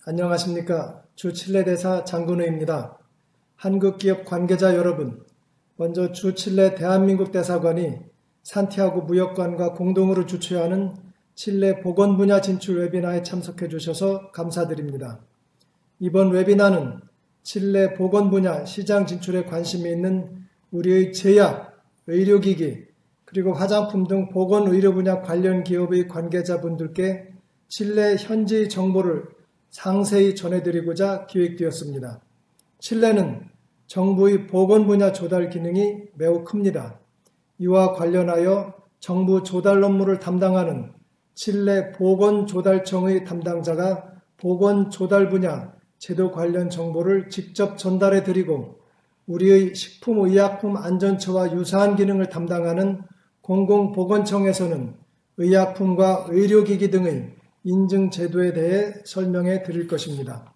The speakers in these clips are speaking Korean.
안녕하십니까. 주 칠레 대사 장근우입니다. 한국 기업 관계자 여러분, 먼저 주 칠레 대한민국 대사관이 산티아고 무역관과 공동으로 주최하는 칠레 보건 분야 진출 웨비나에 참석해 주셔서 감사드립니다. 이번 웨비나는 칠레 보건 분야 시장 진출에 관심이 있는 우리의 제약, 의료기기, 그리고 화장품 등 보건 의료 분야 관련 기업의 관계자분들께 칠레 현지 정보를 상세히 전해드리고자 기획되었습니다. 칠레는 정부의 보건 분야 조달 기능이 매우 큽니다. 이와 관련하여 정부 조달 업무를 담당하는 칠레 보건조달청의 담당자가 보건 조달 분야 제도 관련 정보를 직접 전달해 드리고 우리의 식품의약품 안전처와 유사한 기능을 담당하는 공공보건청에서는 의약품과 의료기기 등의 인증 제도에 대해 설명해 드릴 것입니다.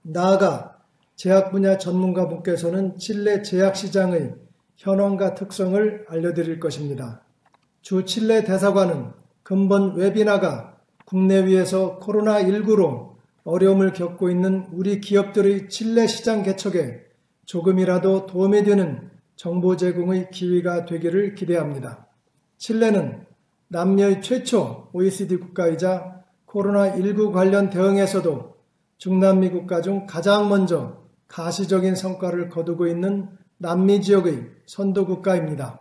나아가 제약 분야 전문가분께서는 칠레 제약시장의 현황과 특성을 알려드릴 것입니다. 주 칠레 대사관은 근본 웨비나가 국내외에서 코로나19로 어려움을 겪고 있는 우리 기업들의 칠레 시장 개척에 조금이라도 도움이 되는 정보 제공의 기회가 되기를 기대합니다. 칠레는 남미의 최초 OECD 국가이자 코로나19 관련 대응에서도 중남미 국가 중 가장 먼저 가시적인 성과를 거두고 있는 남미 지역의 선도 국가입니다.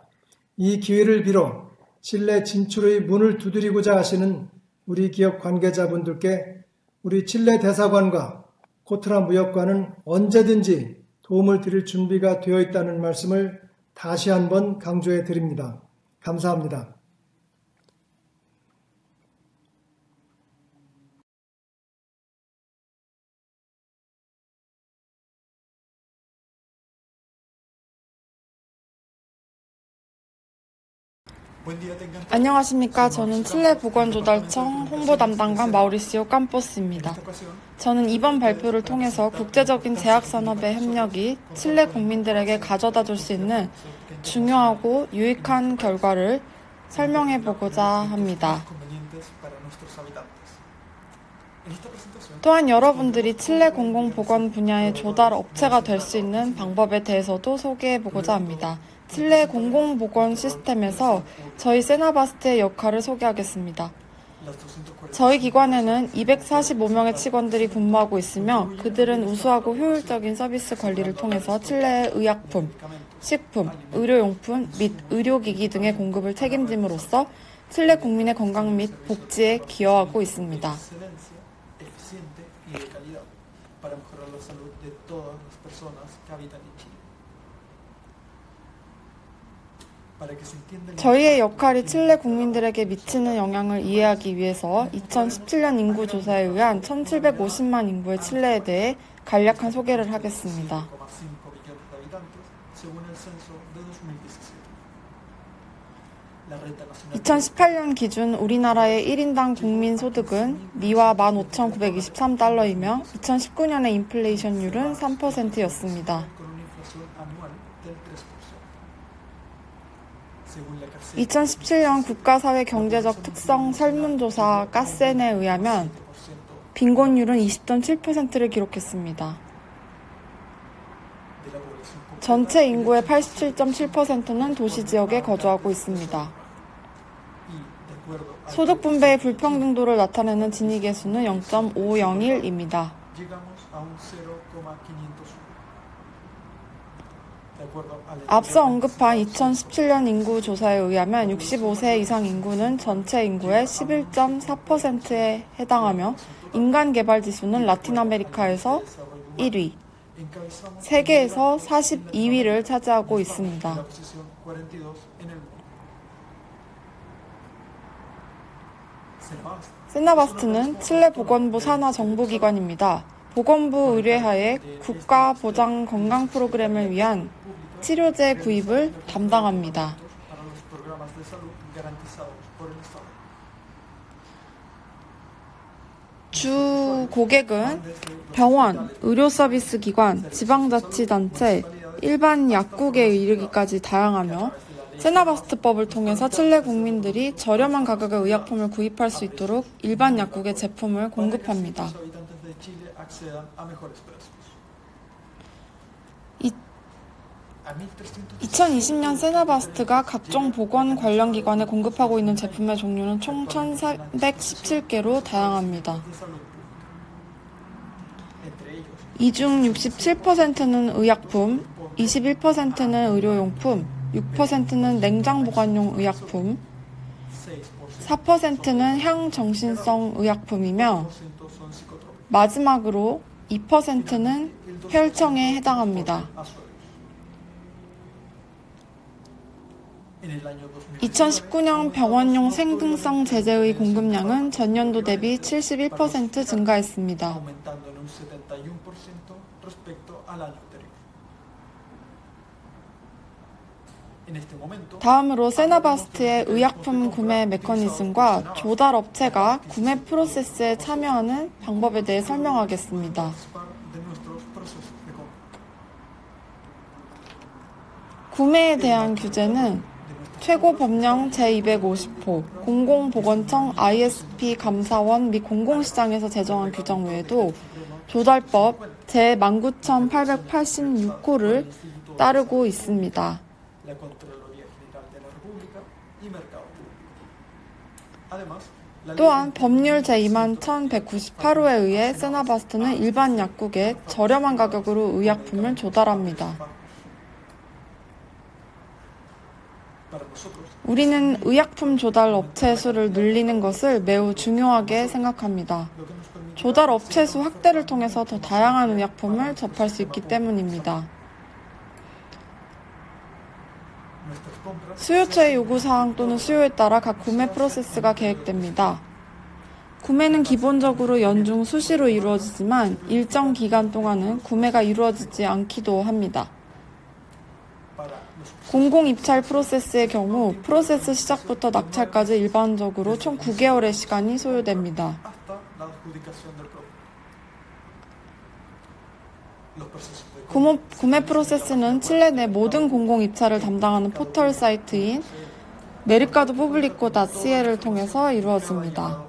이 기회를 빌어 칠레 진출의 문을 두드리고자 하시는 우리 기업 관계자분들께 우리 칠레 대사관과 코트라 무역관은 언제든지 도움을 드릴 준비가 되어 있다는 말씀을 다시 한번 강조해 드립니다. 감사합니다. 안녕하십니까. 저는 칠레 보건조달청 홍보담당관 마우리시오 깜포스입니다. 저는 이번 발표를 통해서 국제적인 제약산업의 협력이 칠레 국민들에게 가져다 줄 수 있는 중요하고 유익한 결과를 설명해 보고자 합니다. 또한 여러분들이 칠레 공공보건 분야의 조달 업체가 될 수 있는 방법에 대해서도 소개해 보고자 합니다. 칠레 공공보건 시스템에서 저희 세나바스트의 역할을 소개하겠습니다. 저희 기관에는 245명의 직원들이 근무하고 있으며 그들은 우수하고 효율적인 서비스 관리를 통해서 칠레의 의약품, 식품, 의료용품 및 의료기기 등의 공급을 책임짐으로써 칠레 국민의 건강 및 복지에 기여하고 있습니다. 저희의 역할이 칠레 국민들에게 미치는 영향을 이해하기 위해서 2017년 인구 조사에 의한 1750만 인구의 칠레에 대해 간략한 소개를 하겠습니다. 2018년 기준 우리나라의 1인당 국민 소득은 미화 15,923달러이며 2019년의 인플레이션율은 3%였습니다. 2017년 국가사회 경제적 특성 설문조사 까센에 의하면 빈곤율은 20.7%를 기록했습니다. 전체 인구의 87.7%는 도시지역에 거주하고 있습니다. 소득 분배의 불평등도를 나타내는 지니계수는 0.501입니다. 앞서 언급한 2017년 인구 조사에 의하면 65세 이상 인구는 전체 인구의 11.4%에 해당하며 인간 개발 지수는 라틴 아메리카에서 1위, 세계에서 42위를 차지하고 있습니다. 세나바스트는 칠레 보건부 산하 정부기관입니다. 보건부 의뢰하에 국가보장 건강 프로그램을 위한 치료제 구입을 담당합니다. 주 고객은 병원, 의료서비스 기관, 지방자치단체, 일반 약국에 이르기까지 다양하며 세나바스트법을 통해서 칠레 국민들이 저렴한 가격의 의약품을 구입할 수 있도록 일반 약국의 제품을 공급합니다. accedan a mejores precios. 2020년 세나바스트가 각종 보건 관련 기관에 공급하고 있는 제품의 종류는 총 1,417개로 다양합니다. 이 중 67%는 의약품, 21%는 의료용품, 6%는 냉장 보관용 의약품, 4%는 향정신성 의약품이며 마지막으로 2%는 혈청에 해당합니다. 2019년 병원용 생등성 제제의 공급량은 전년도 대비 71% 증가했습니다. 다음으로 세나바스트의 의약품 구매 메커니즘과 조달 업체가 구매 프로세스에 참여하는 방법에 대해 설명하겠습니다. 구매에 대한 규제는 최고법령 제250호 공공보건청 ISP 감사원 및 공공시장에서 제정한 규정 외에도 조달법 제19886호를 따르고 있습니다. 또한 법률 제21,198호에 의해 세나바스트는 일반 약국에 저렴한 가격으로 의약품을 조달합니다. 우리는 의약품 조달 업체 수를 늘리는 것을 매우 중요하게 생각합니다. 조달 업체 수 확대를 통해서 더 다양한 의약품을 접할 수 있기 때문입니다. 수요처의 요구사항 또는 수요에 따라 각 구매 프로세스가 계획됩니다. 구매는 기본적으로 연중 수시로 이루어지지만 일정 기간 동안은 구매가 이루어지지 않기도 합니다. 공공입찰 프로세스의 경우 프로세스 시작부터 낙찰까지 일반적으로 총 9개월의 시간이 소요됩니다. 구매 프로세스는 칠레 내 모든 공공입찰을 담당하는 포털 사이트인 mercadopublico.ca를 통해서 이루어집니다.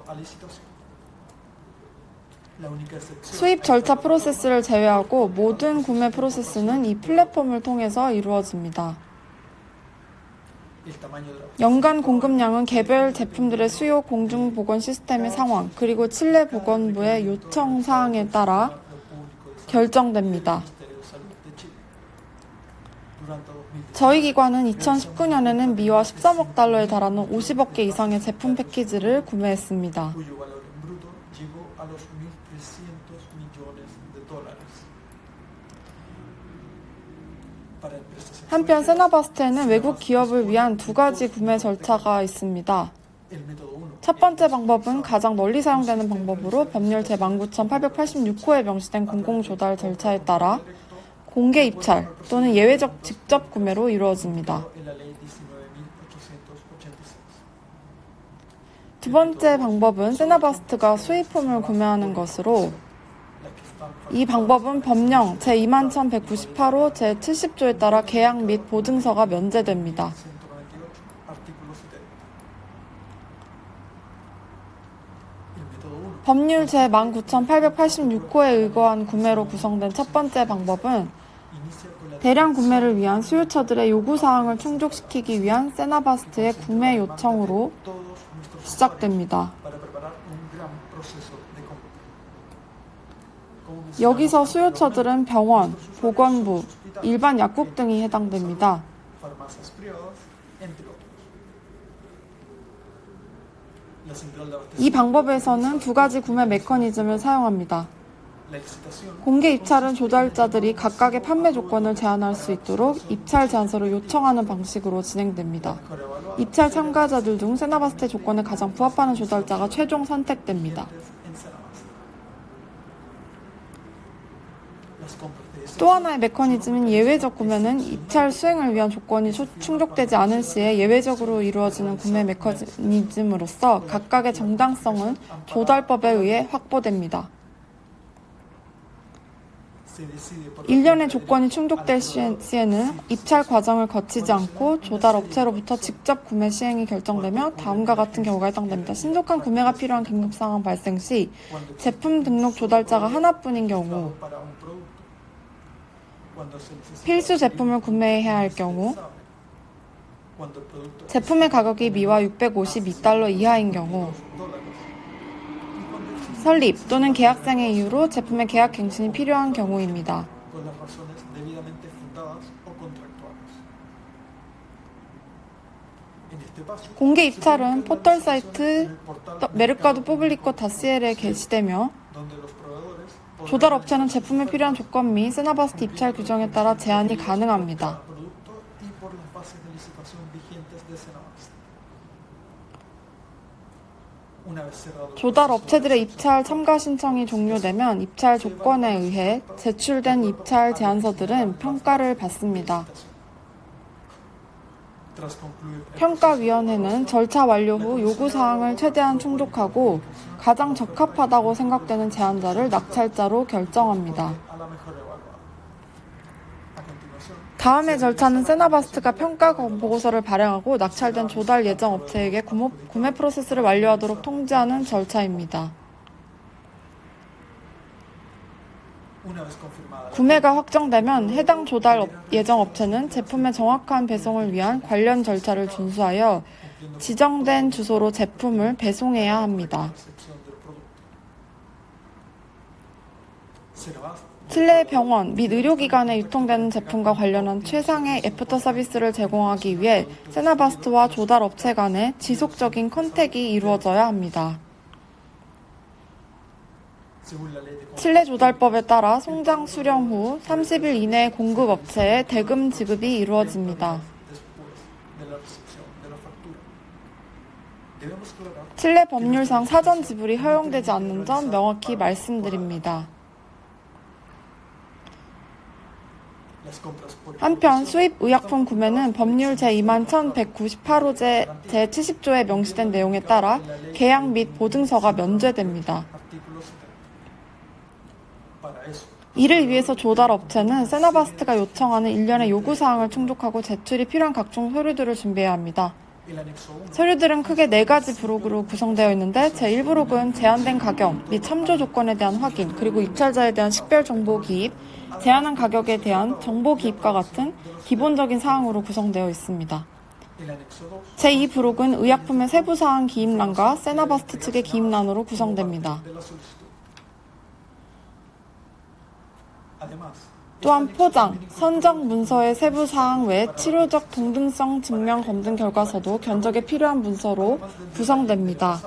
수입 절차 프로세스를 제외하고 모든 구매 프로세스는 이 플랫폼을 통해서 이루어집니다. 연간 공급량은 개별 제품들의 수요 공중보건 시스템의 상황, 그리고 칠레 보건부의 요청 사항에 따라 결정됩니다. 저희 기관은 2019년에는 미화 13억 달러에 달하는 50억 개 이상의 제품 패키지를 구매했습니다. 한편 세나바스트에는 외국 기업을 위한 두 가지 구매 절차가 있습니다. 첫 번째 방법은 가장 널리 사용되는 방법으로 법률 제19,886호에 명시된 공공조달 절차에 따라 공개 입찰 또는 예외적 직접 구매로 이루어집니다. 두 번째 방법은 세나바스트가 수입품을 구매하는 것으로 이 방법은 법령 제21,198호 제70조에 따라 계약 및 보증서가 면제됩니다. 법률 제19,886호에 의거한 구매로 구성된 첫 번째 방법은 대량 구매를 위한 수요처들의 요구사항을 충족시키기 위한 세나바스트의 구매 요청으로 시작됩니다. 여기서 수요처들은 병원, 보건부, 일반 약국 등이 해당됩니다. 이 방법에서는 두 가지 구매 메커니즘을 사용합니다. 공개 입찰은 조달자들이 각각의 판매 조건을 제한할 수 있도록 입찰 제안서를 요청하는 방식으로 진행됩니다. 입찰 참가자들 중 세나바스트의 조건에 가장 부합하는 조달자가 최종 선택됩니다. 또 하나의 메커니즘인 예외적 구매는 입찰 수행을 위한 조건이 충족되지 않을 시에 예외적으로 이루어지는 구매 메커니즘으로서 각각의 정당성은 조달법에 의해 확보됩니다. 일련의 조건이 충족될 시에는 입찰 과정을 거치지 않고 조달 업체로부터 직접 구매 시행이 결정되며 다음과 같은 경우가 해당됩니다. 신속한 구매가 필요한 긴급 상황 발생 시 제품 등록 조달자가 하나뿐인 경우, 필수 제품을 구매해야 할 경우, 제품의 가격이 미화 652달러 이하인 경우, 설립 또는 계약상의 이유로 제품의 계약 갱신이 필요한 경우입니다. 공개 입찰은 포털 사이트 메르카도 푸블리코 다시엘에 게시되며 조달 업체는 제품에 필요한 조건 및 세나바스트 입찰 규정에 따라 제한이 가능합니다. 조달 업체들의 입찰 참가 신청이 종료되면 입찰 조건에 의해 제출된 입찰 제안서들은 평가를 받습니다. 평가위원회는 절차 완료 후 요구사항을 최대한 충족하고 가장 적합하다고 생각되는 제안자를 낙찰자로 결정합니다. 다음의 절차는 세나바스트가 평가 보고서를 발행하고 낙찰된 조달 예정 업체에게 구매 프로세스를 완료하도록 통지하는 절차입니다. 구매가 확정되면 해당 조달 예정 업체는 제품의 정확한 배송을 위한 관련 절차를 준수하여 지정된 주소로 제품을 배송해야 합니다. 칠레 병원 및 의료기관에 유통되는 제품과 관련한 최상의 애프터 서비스를 제공하기 위해 세나바스트와 조달 업체 간의 지속적인 컨택이 이루어져야 합니다. 칠레 조달법에 따라 송장 수령 후 30일 이내에 공급 업체에 대금 지급이 이루어집니다. 칠레 법률상 사전 지불이 허용되지 않는 점 명확히 말씀드립니다. 한편 수입 의약품 구매는 법률 제21,198호 제70조에 명시된 내용에 따라 계약 및 보증서가 면제됩니다. 이를 위해서 조달 업체는 세나바스트가 요청하는 일련의 요구사항을 충족하고 제출이 필요한 각종 서류들을 준비해야 합니다. 서류들은 크게 4가지 부록으로 구성되어 있는데 제1부록은 제한된 가격 및 참조 조건에 대한 확인, 그리고 입찰자에 대한 식별 정보 기입, 제한한 가격에 대한 정보 기입과 같은 기본적인 사항으로 구성되어 있습니다. 제2부록은 의약품의 세부사항 기입란과 세나바스트 측의 기입란으로 구성됩니다. 또한 포장, 선적 문서의 세부 사항 외 치료적 동등성 증명 검증 결과서도 견적에 필요한 문서로 구성됩니다.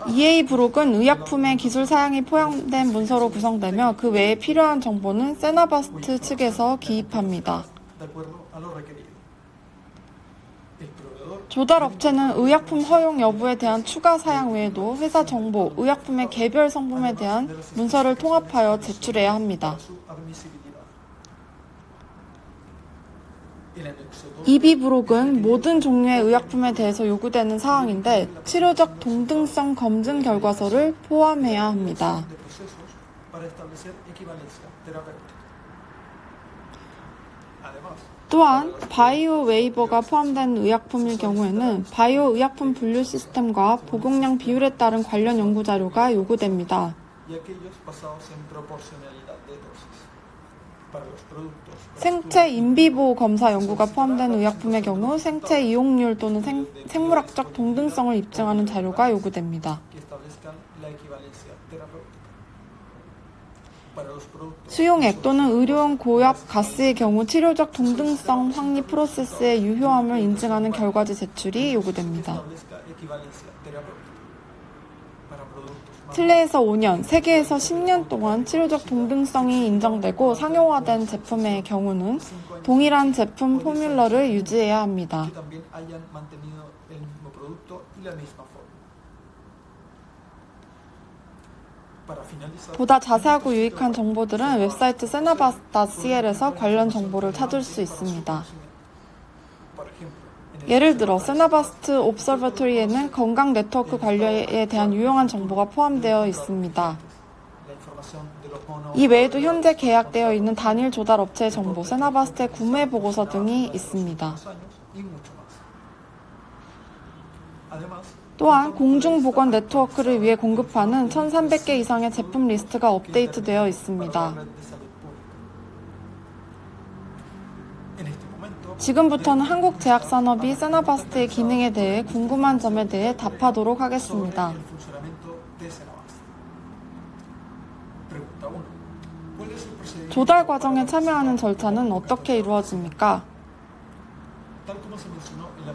EA 부록은 의약품의 기술 사양이 포함된 문서로 구성되며 그 외에 필요한 정보는 세나바스트 측에서 기입합니다. 조달 업체는 의약품 허용 여부에 대한 추가 사양 외에도 회사 정보, 의약품의 개별 성분에 대한 문서를 통합하여 제출해야 합니다. EB 부록은 모든 종류의 의약품에 대해서 요구되는 사항인데 치료적 동등성 검증 결과서를 포함해야 합니다. 또한 바이오 웨이버가 포함된 의약품일 경우에는 바이오 의약품 분류 시스템과 복용량 비율에 따른 관련 연구 자료가 요구됩니다. 생체 인비보 검사 연구가 포함된 의약품의 경우 생체 이용률 또는 생물학적 동등성을 입증하는 자료가 요구됩니다. 수용액 또는 의료용 고압 가스의 경우 치료적 동등성 확립 프로세스의 유효함을 인증하는 결과지 제출이 요구됩니다. 칠레에서 5년, 세계에서 10년 동안 치료적 동등성이 인정되고 상용화된 제품의 경우는 동일한 제품 포뮬러를 유지해야 합니다. 보다 자세하고 유익한 정보들은 웹사이트 세나바스트.cl에서 관련 정보를 찾을 수 있습니다. 예를 들어 세나바스트 옵서버토리에는 건강 네트워크 관리에 대한 유용한 정보가 포함되어 있습니다. 이 외에도 현재 계약되어 있는 단일 조달 업체의 정보, 세나바스트의 구매 보고서 등이 있습니다. 또한 공중보건 네트워크를 위해 공급하는 1,300개 이상의 제품 리스트가 업데이트되어 있습니다. 지금부터는 한국제약산업이 세나바스트의 기능에 대해 궁금한 점에 대해 답하도록 하겠습니다. 조달 과정에 참여하는 절차는 어떻게 이루어집니까?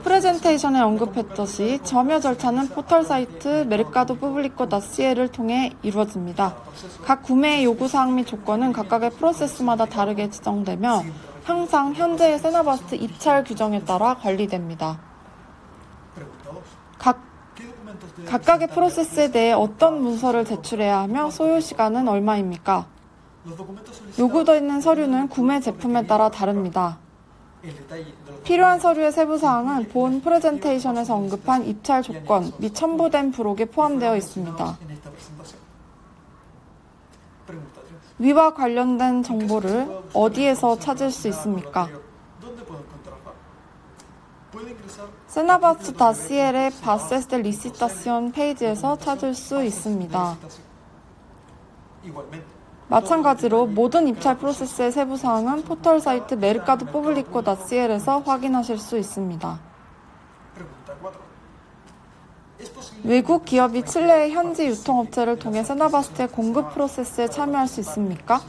프레젠테이션에 언급했듯이 점유 절차는 포털 사이트 메르카도 푸블리코.ca를 통해 이루어집니다. 각 구매의 요구사항 및 조건은 각각의 프로세스마다 다르게 지정되며 항상 현재의 세나바스트 입찰 규정에 따라 관리됩니다. 각각의 프로세스에 대해 어떤 문서를 제출해야 하며 소요 시간은 얼마입니까? 요구되는 서류는 구매 제품에 따라 다릅니다. 필요한 서류의 세부사항은 본 프레젠테이션에서 언급한 입찰 조건 및 첨부된 부록에 포함되어 있습니다. 위와 관련된 정보를 어디에서 찾을 수 있습니까? 세나바스트.cl의 바세스 데 리시타시온 페이지에서 찾을 수 있습니다. 마찬가지로 모든 입찰 프로세스의 세부사항은 포털 사이트 메르카도 푸블리코.cl에서 확인하실 수 있습니다. 외국 기업이 칠레의 현지 유통업체를 통해 세나바스트의 공급 프로세스에 참여할 수 있습니까?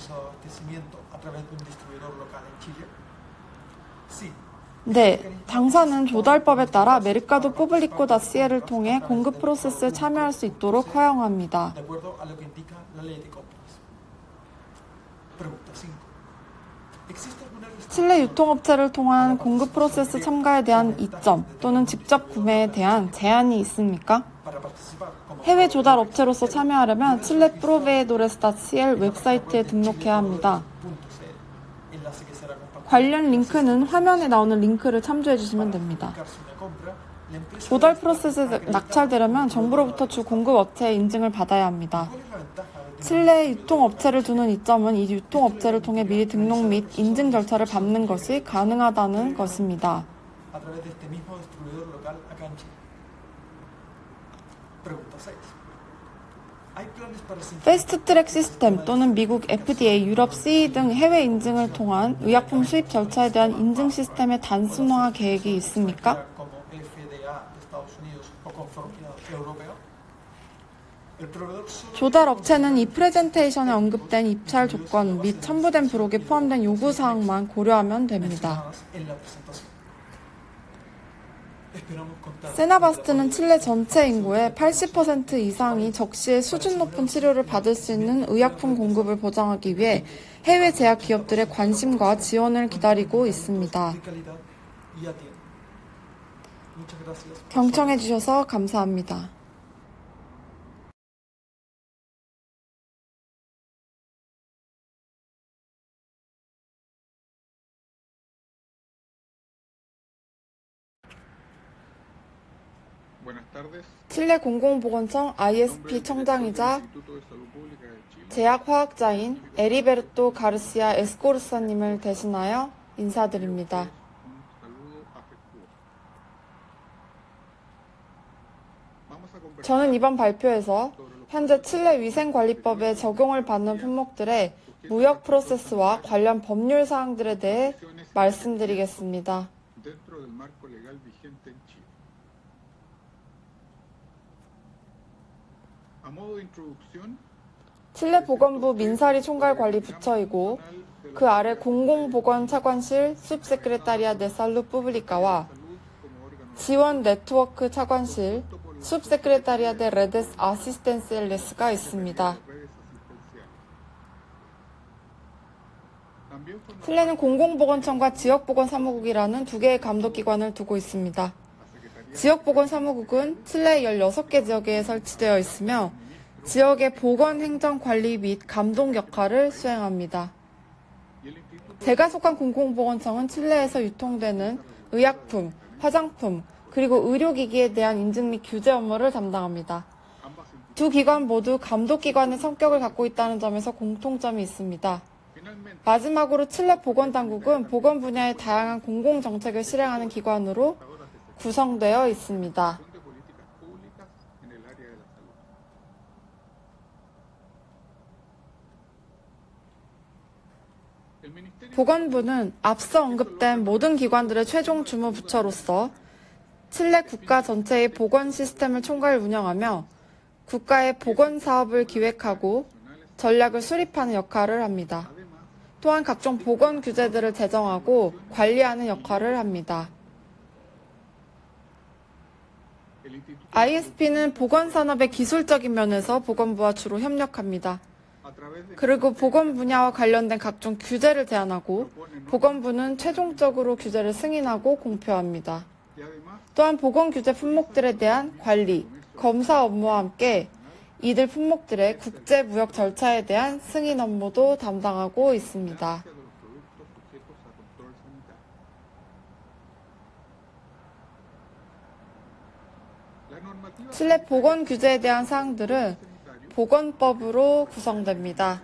네, 당사는 조달법에 따라 메르카도 푸블리코.cl을 통해 공급 프로세스에 참여할 수 있도록 허용합니다. 칠레 유통업체를 통한 공급 프로세스 참가에 대한 이점 또는 직접 구매에 대한 제한이 있습니까? 해외 조달 업체로서 참여하려면 칠레 프로베이도레스.cl 웹사이트에 등록해야 합니다. 관련 링크는 화면에 나오는 링크를 참조해 주시면 됩니다. 조달 프로세스에 낙찰되려면 정부로부터 주 공급 업체의 인증을 받아야 합니다. 칠레에 유통업체를 두는 이점은 이 유통업체를 통해 미리 등록 및 인증 절차를 밟는 것이 가능하다는 것입니다. 패스트트랙 시스템 또는 미국 FDA, 유럽 CE 등 해외 인증을 통한 의약품 수입 절차에 대한 인증 시스템의 단순화 계획이 있습니까? 조달 업체는 이 프레젠테이션에 언급된 입찰 조건 및 첨부된 부록에 포함된 요구사항만 고려하면 됩니다. 세나바스트는 칠레 전체 인구의 80% 이상이 적시에 수준 높은 치료를 받을 수 있는 의약품 공급을 보장하기 위해 해외 제약 기업들의 관심과 지원을 기다리고 있습니다. 경청해 주셔서 감사합니다. 칠레 공공보건청 ISP 청장이자 제약화학자인 에리베르토 가르시아 에스코르사님을 대신하여 인사드립니다. 저는 이번 발표에서 현재 칠레 위생관리법에 적용을 받는 품목들의 무역 프로세스와 관련 법률 사항들에 대해 말씀드리겠습니다. 칠레 보건부 민사리 총괄관리 부처이고 그 아래 공공보건차관실 subsecretaría de salud pública와 지원 네트워크 차관실 subsecretaría de redes asistenciales가 있습니다. 칠레는 공공보건청과 지역보건사무국이라는 두 개의 감독기관을 두고 있습니다. 지역보건사무국은 칠레 16개 지역에 설치되어 있으며 지역의 보건행정관리 및 감독 역할을 수행합니다. 제가 속한 공공보건청은 칠레에서 유통되는 의약품, 화장품, 그리고 의료기기에 대한 인증 및 규제 업무를 담당합니다. 두 기관 모두 감독기관의 성격을 갖고 있다는 점에서 공통점이 있습니다. 마지막으로 칠레 보건당국은 보건 분야의 다양한 공공정책을 실행하는 기관으로 구성되어 있습니다. 보건부는 앞서 언급된 모든 기관들의 최종 주무부처로서 칠레 국가 전체의 보건 시스템을 총괄 운영하며 국가의 보건 사업을 기획하고 전략을 수립하는 역할을 합니다. 또한 각종 보건 규제들을 제정하고 관리하는 역할을 합니다. ISP는 보건산업의 기술적인 면에서 보건부와 주로 협력합니다. 그리고 보건 분야와 관련된 각종 규제를 제안하고 보건부는 최종적으로 규제를 승인하고 공표합니다. 또한 보건 규제 품목들에 대한 관리, 검사 업무와 함께 이들 품목들의 국제 무역 절차에 대한 승인 업무도 담당하고 있습니다. 칠레 보건 규제에 대한 사항들은 보건법으로 구성됩니다.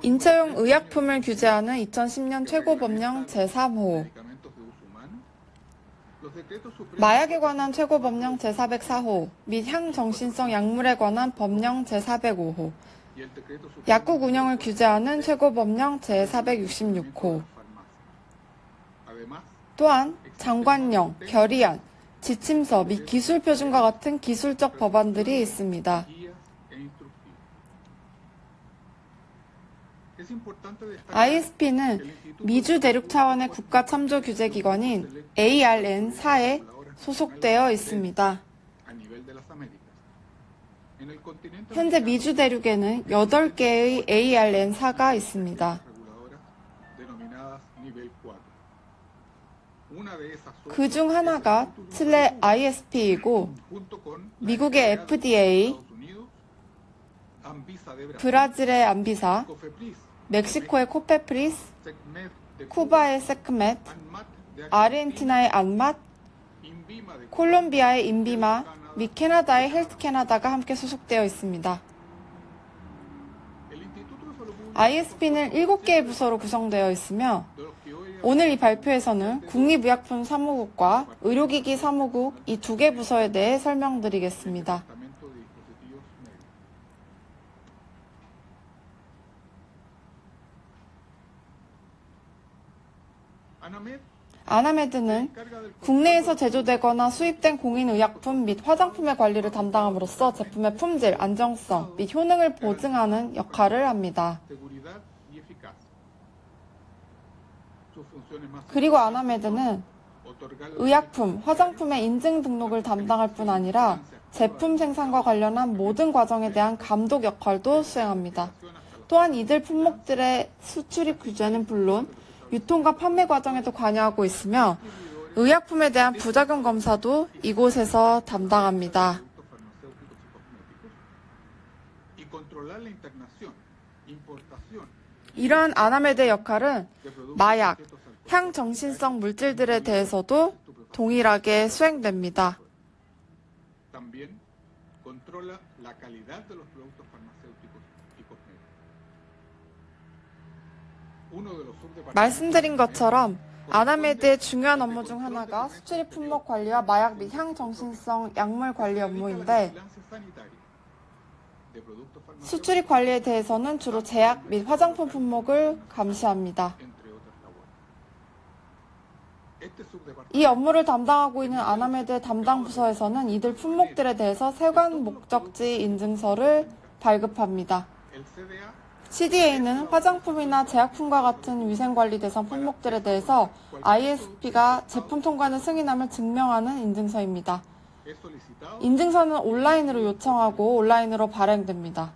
인체용 의약품을 규제하는 2010년 최고법령 제3호, 마약에 관한 최고법령 제404호 및 향정신성 약물에 관한 법령 제405호, 약국 운영을 규제하는 최고법령 제466호, 또한 장관령, 결의안, 지침서 및 기술표준과 같은 기술적 법안들이 있습니다. ISP는 미주 대륙 차원의 국가 참조 규제 기관인 ARN4에 소속되어 있습니다. 현재 미주 대륙에는 8개의 ARN4가 있습니다. 그 중 하나가 칠레 ISP이고 미국의 FDA, 브라질의 안비사, 멕시코의 코페프리스, 쿠바의 세크멧, 아르헨티나의 안맛, 콜롬비아의 인비마 및 캐나다의 헬스 캐나다가 함께 소속되어 있습니다. ISP는 7개의 부서로 구성되어 있으며 오늘 이 발표에서는 국립의약품 사무국과 의료기기 사무국 이 2개 부서에 대해 설명드리겠습니다. 아나메드는 국내에서 제조되거나 수입된 공인의약품 및 화장품의 관리를 담당함으로써 제품의 품질, 안정성 및 효능을 보증하는 역할을 합니다. 그리고 아나메드는 의약품, 화장품의 인증 등록을 담당할 뿐 아니라 제품 생산과 관련한 모든 과정에 대한 감독 역할도 수행합니다. 또한 이들 품목들의 수출입 규제는 물론 유통과 판매 과정에도 관여하고 있으며 의약품에 대한 부작용 검사도 이곳에서 담당합니다. 이러한 아나메드의 역할은 마약, 향정신성 물질들에 대해서도 동일하게 수행됩니다. 말씀드린 것처럼 아나메드의 중요한 업무 중 하나가 수출입 품목 관리와 마약 및 향정신성 약물 관리 업무인데 수출입 관리에 대해서는 주로 제약 및 화장품 품목을 감시합니다. 이 업무를 담당하고 있는 아나메드의 담당 부서에서는 이들 품목들에 대해서 세관 목적지 인증서를 발급합니다. CDA는 화장품이나 제약품과 같은 위생관리 대상 품목들에 대해서 ISP가 제품 통관을 승인함을 증명하는 인증서입니다. 인증서는 온라인으로 요청하고 온라인으로 발행됩니다.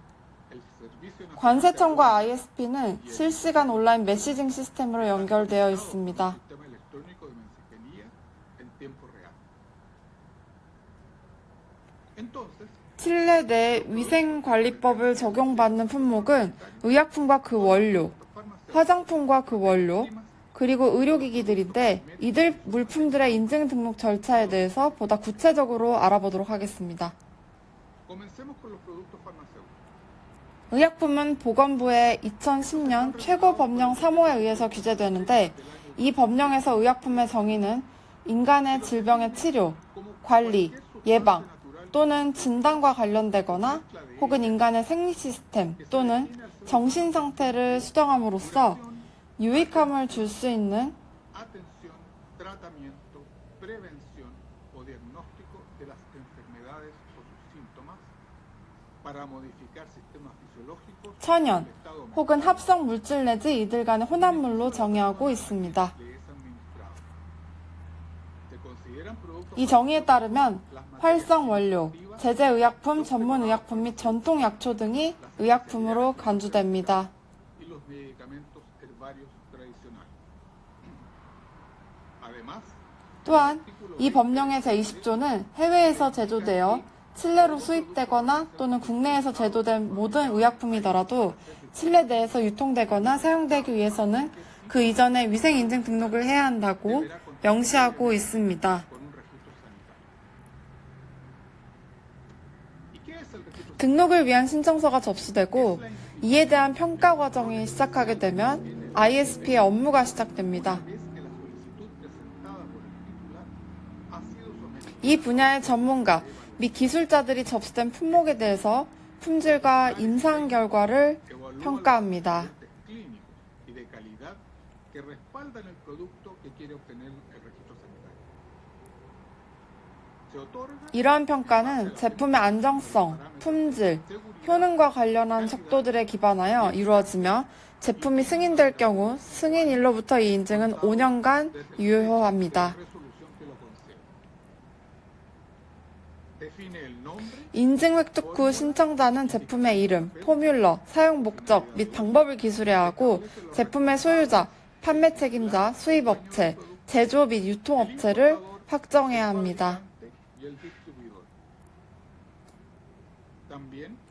관세청과 ISP는 실시간 온라인 메시징 시스템으로 연결되어 있습니다. 칠레 내 위생관리법을 적용받는 품목은 의약품과 그 원료, 화장품과 그 원료, 그리고 의료기기들인데 이들 물품들의 인증 등록 절차에 대해서 보다 구체적으로 알아보도록 하겠습니다. 의약품은 보건부의 2010년 최고 법령 3호에 의해서 규제되는데 이 법령에서 의약품의 정의는 인간의 질병의 치료, 관리, 예방 또는 진단과 관련되거나 혹은 인간의 생리 시스템 또는 정신 상태를 수정함으로써 유익함을 줄 수 있는 천연 혹은 합성 물질 내지 이들 간의 혼합물로 정의하고 있습니다. 이 정의에 따르면 활성 원료, 제재 의약품, 전문 의약품 및 전통 약초 등이 의약품으로 간주됩니다. 또한 이 법령의 제20조는 해외에서 제조되어 칠레로 수입되거나 또는 국내에서 제조된 모든 의약품이더라도 칠레 내에서 유통되거나 사용되기 위해서는 그 이전에 위생인증 등록을 해야 한다고 명시하고 있습니다. 등록을 위한 신청서가 접수되고 이에 대한 평가 과정이 시작하게 되면 ISP의 업무가 시작됩니다. 이 분야의 전문가 및 기술자들이 접수된 품목에 대해서 품질과 임상 결과를 평가합니다. 이러한 평가는 제품의 안정성, 품질, 효능과 관련한 척도들에 기반하여 이루어지며 제품이 승인될 경우 승인일로부터 이 인증은 5년간 유효합니다. 인증 획득 후 신청자는 제품의 이름, 포뮬러, 사용 목적 및 방법을 기술해야 하고 제품의 소유자, 판매 책임자, 수입업체, 제조 및 유통업체를 확정해야 합니다.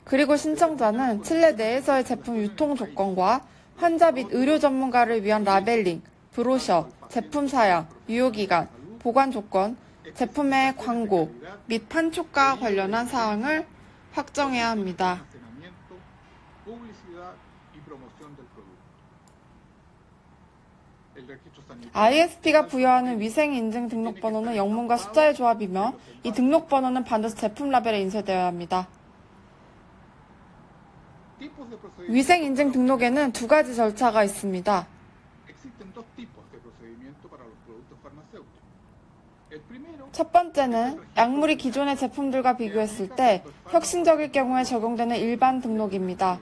그리고 신청자는 칠레 내에서의 제품 유통 조건과 환자 및 의료 전문가를 위한 라벨링, 브로셔, 제품 사양, 유효기간, 보관 조건, 제품의 광고 및 판촉과 관련한 사항을 확정해야 합니다. ISP가 부여하는 위생인증 등록번호는 영문과 숫자의 조합이며 이 등록번호는 반드시 제품 라벨에 인쇄되어야 합니다. 위생인증 등록에는 두 가지 절차가 있습니다. 첫 번째는 약물이 기존의 제품들과 비교했을 때 혁신적일 경우에 적용되는 일반 등록입니다.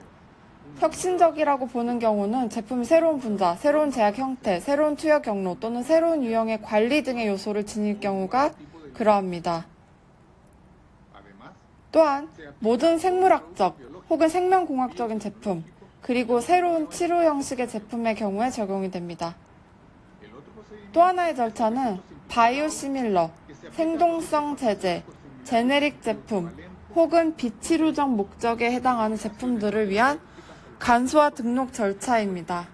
혁신적이라고 보는 경우는 제품이 새로운 분자, 새로운 제약 형태, 새로운 투여 경로 또는 새로운 유형의 관리 등의 요소를 지닐 경우가 그러합니다. 또한 모든 생물학적 혹은 생명공학적인 제품, 그리고 새로운 치료 형식의 제품의 경우에 적용이 됩니다. 또 하나의 절차는 바이오시밀러, 생동성 제제, 제네릭 제품 혹은 비치료적 목적에 해당하는 제품들을 위한 간소화 등록 절차입니다.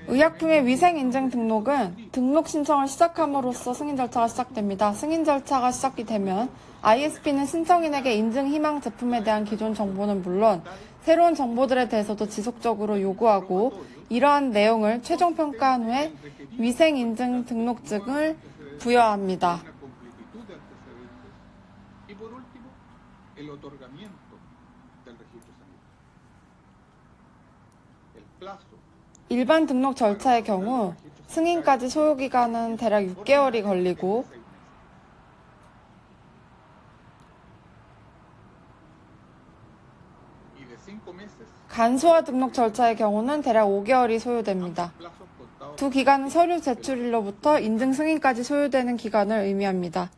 의약품의 위생인증 등록은 등록 신청을 시작함으로써 승인 절차가 시작됩니다. 승인 절차가 시작이 되면 ISP는 신청인에게 인증 희망 제품에 대한 기존 정보는 물론 새로운 정보들에 대해서도 지속적으로 요구하고 이러한 내용을 최종 평가한 후에 위생인증 등록증을 부여합니다. 일반 등록 절차의 경우 승인까지 소요기간은 대략 6개월이 걸리고 간소화 등록 절차의 경우는 대략 5개월이 소요됩니다. 두 기간은 서류 제출일로부터 인증 승인까지 소요되는 기간을 의미합니다.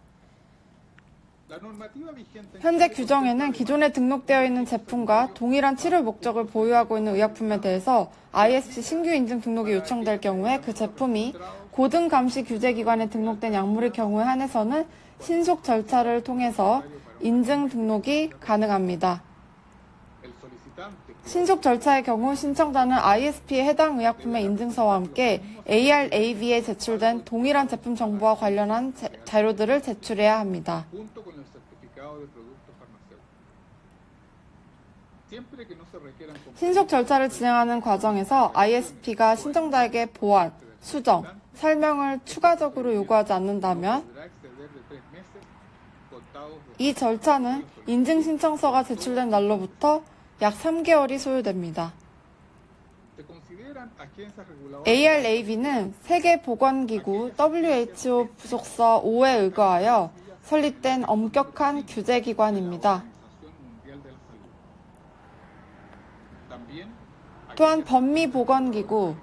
현재 규정에는 기존에 등록되어 있는 제품과 동일한 치료 목적을 보유하고 있는 의약품에 대해서 ISP 신규 인증 등록이 요청될 경우에 그 제품이 고등감시 규제기관에 등록된 약물의 경우에 한해서는 신속 절차를 통해서 인증 등록이 가능합니다. 신속 절차의 경우 신청자는 ISP에 해당 의약품의 인증서와 함께 ARAV에 제출된 동일한 제품 정보와 관련한 자료들을 제출해야 합니다. junto con el certificado de producto farmacéutico. Siempre que no se requieran 신속 절차를 진행하는 과정에서 ISP가 신청자에게 보완, 수정, 설명을 추가적으로 요구하지 않는다면 podrá exceder de 3 meses contados de 이 절차는 인증 신청서가 제출된 날로부터 약 3개월이 소요됩니다. se consideran agencias reguladoras ARAV는 세계보건기구 WHO 부속서 5에 의거하여 설립된 엄격한 규제기관입니다. Organización Mundial de la Salud. También 또한 법미보건기구,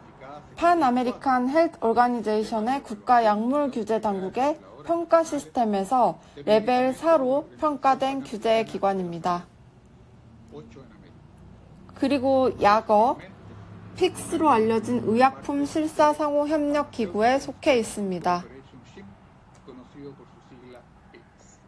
판 아메리칸 헬트 오르가니제이션의 국가 약물 규제 당국의 평가 시스템에서 레벨 4로 평가된 규제 기관입니다. 8 en América. 그리고 약어, 픽스로 알려진 의약품 실사 상호 협력 기구에 속해 있습니다. Operation SHIM, conocido por su sigla PICS.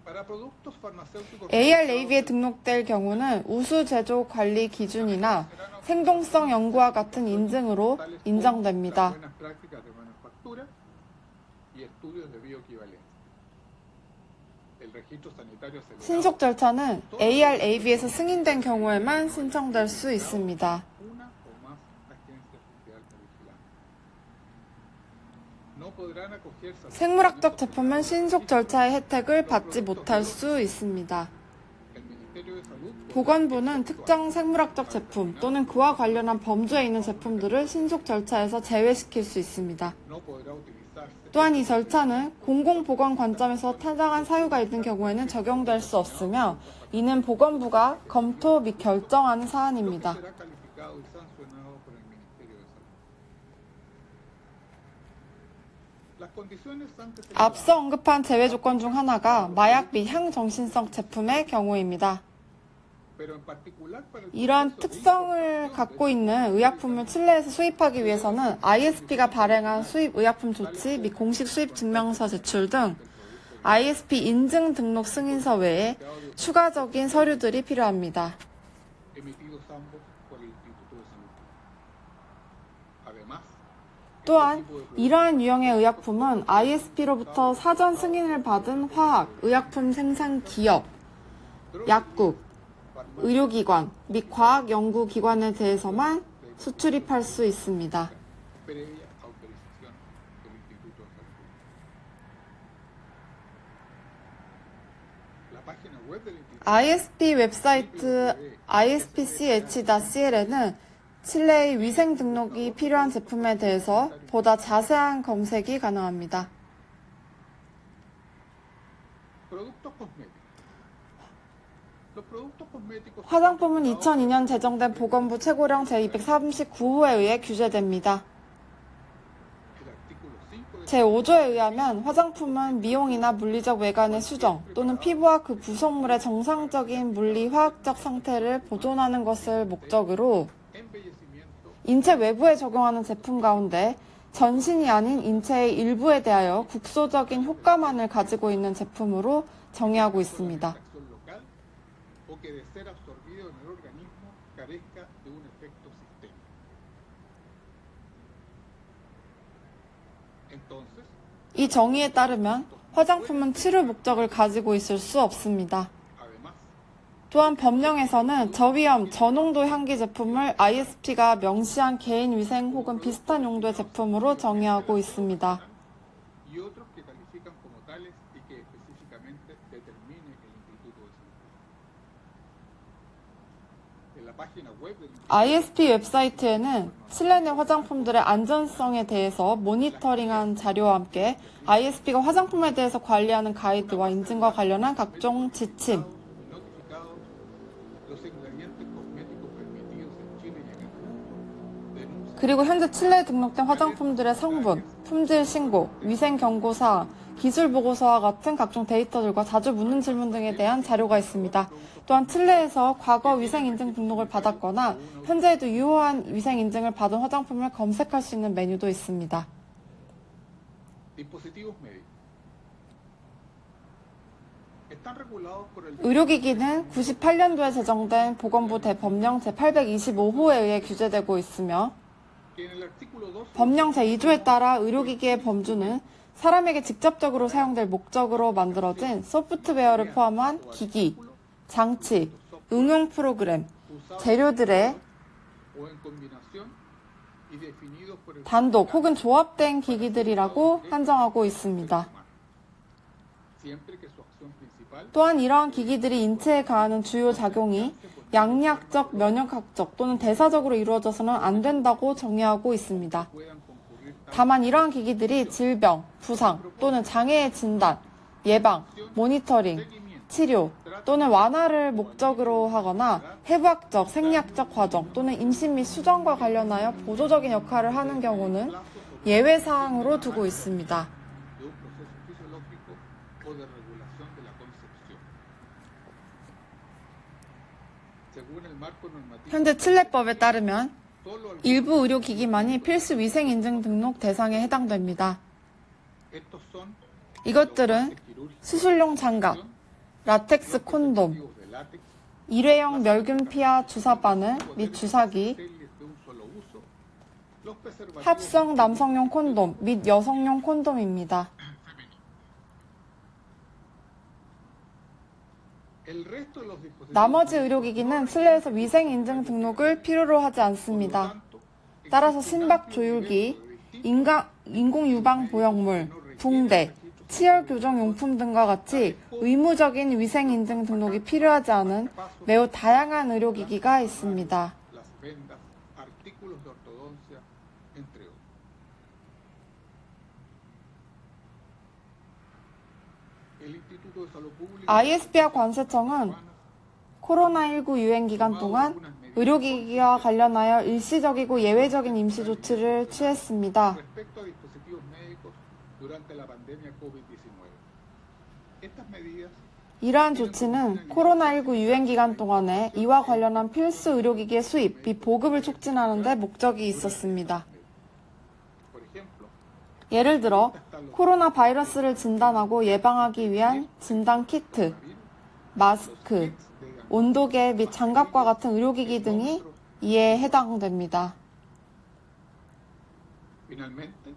Para productos farmacéuticos ARAV에 등록될 경우는 우수 제조 관리 기준이나 생동성 연구와 같은 인증으로 인정됩니다. buenas prácticas de manufactura y estudios de bioequivalencia. El registro sanitario acelerado 신속 절차는 ARAV에서 승인된 경우에만 신청될 수 있습니다. una o más agencias de alta vigilancia. No podrán acogerse a 생물학적 제품은 신속 절차의 혜택을 받지 못할 수 있습니다. el Ministerio de Salud 보건부는 특정 생물학적 제품 또는 그와 관련한 범주에 있는 제품들을 신속 절차에서 제외시킬 수 있습니다. no podrá utilizarse 또한 이 절차는 공공보건 관점에서 타당한 사유가 있는 경우에는 적용될 수 없으며 이는 보건부가 검토 및 결정하는 사안입니다. será calificado y sancionado por el Ministerio de Salud. Las condiciones antes 앞서 언급한 제외 조건 중 하나가 마약 및 향정신성 제품의 경우입니다. pero en particular para el 이러한 특성을 갖고 있는 의약품을 칠레에서 수입하기 위해서는 ISP가 발행한 수입 의약품 조치 및 공식 수입 증명서 제출 등 ISP 인증 등록 승인서 외에 추가적인 서류들이 필요합니다. emitidos ambos por el Instituto de Salud. Además, 또한 이러한 유형의 의약품은 ISP로부터 사전 승인을 받은 화학, 의약품 생산 기업, 약국, 의료기관 및 과학연구기관에 대해서만 수출입할 수 있습니다. previa autorización del Instituto de Salud. La página web del Instituto ISP 웹사이트 ispch.cl에는 칠레의 위생 등록이 필요한 제품에 대해서 보다 자세한 검색이 가능합니다. Productos cosméticos. Los productos cosméticos 화장품은 2002년 제정된 보건부 최고령 제239호에 의해 규제됩니다. el artículo 5 de 제5조에 의하면 화장품은 미용이나 물리적 외관의 수정 또는 피부와 그 부속물의 정상적인 물리 화학적 상태를 보존하는 것을 목적으로 embellecimiento 인체 외부에 적용하는 제품 가운데 전신이 아닌 인체의 일부에 대하여 국소적인 효과만을 가지고 있는 제품으로 정의하고 있습니다. acción local o que de ser absorbido en el organismo carezca de un efecto sistémico. Entonces, 이 정의에 따르면 화장품은 치료 목적을 가지고 있을 수 없습니다. además, 또한 법령에서는 저위험, 저농도 향기 제품을 ISP가 명시한 개인위생 혹은 비슷한 용도의 제품으로 정의하고 있습니다. y otros que califican como tales y que específicamente determine el Instituto de Salud. En la página web del Instituto ISP 웹사이트에는 칠레 내 화장품들의 안전성에 대해서 모니터링한 자료와 함께 ISP가 화장품에 대해서 관리하는 가이드와 인증과 관련한 각종 지침, notificados los ingredientes cosméticos permitidos en Chile y en el mundo. Denuncias 그리고 현재 칠레에 등록된 화장품들의 성분, 품질 신고, 위생 경고 사항, 기술 보고서와 같은 각종 데이터들과 자주 묻는 질문 등에 대한 자료가 있습니다. 또한 칠레에서 과거 위생 인증 등록을 받았거나 현재에도 유효한 위생 인증을 받은 화장품을 검색할 수 있는 메뉴도 있습니다. dispositivos médicos. están regulados por el 의료기기는 98년도에 제정된 보건부 대법령 제825호에 의해 규제되고 있으며 que en el artículo 2 법령 제2조에 따라 의료기기의 범주는 사람에게 직접적으로 사용될 목적으로 만들어진 소프트웨어를 포함한 기기, 장치, 응용 프로그램, 재료들의 o en combinación y definidos por el 단독 혹은 조합된 기기들이라고 한정하고 있습니다. siempre que su acción principal 또한 이러한 기기들이 인체에 가하는 주요 작용이 양리학적, 면역학적 또는 대사적으로 이루어져서는 안 된다고 정의하고 있습니다. puedan concurrir 다만 이러한 기기들이 질병, 부상 또는 장애의 진단, 예방, 모니터링, 치료 또는 완화를 목적으로 하거나 해부학적, 생리학적 과정 또는 임신 및 수정과 관련하여 보조적인 역할을 하는 경우는 예외사항으로 두고 있습니다. de un proceso fisiológico o de regulación de la concepción. Según el marco normativo, 현재 칠레법에 따르면 solo algunos 일부 의료기기만이 필수 위생인증 등록 대상에 해당됩니다. estos son 이것들은 quirúrgicos 수술용 장갑, 라텍스 콘돔, de látex, 일회용 멸균 피하 주사 바늘 및 주사기, estériles de un solo uso, los preservativos 합성 남성용 콘돔 및 여성용 콘돔입니다. el resto de los dispositivos 나머지 의료기기는 실내에서 위생인증 등록을 필요로 하지 않습니다. 따라서 심박 조율기, 인공유방 보형물, 붕대, 치열 교정 용품 등과 같이 의무적인 위생인증 등록이 필요하지 않은 매우 다양한 의료기기가 있습니다. las vendas, artículos de ortodoncia, entre otros. El Instituto de Salud Pública ISP와 관세청은 코로나19 유행 기간 동안 의료기기와 관련하여 일시적이고 예외적인 임시 조치를 취했습니다. respecto a dispositivos médicos durante la pandemia COVID-19. Estas medidas 이러한 조치는 코로나19 유행 기간 동안에 이와 관련한 필수 의료기기의 수입 및 보급을 촉진하는 데 목적이 있었습니다. por ejemplo, 예를 들어 코로나 바이러스를 진단하고 예방하기 위한 진단 키트, 마스크, 온도계 및 장갑과 같은 의료기기 등이 이에 해당됩니다. finalmente,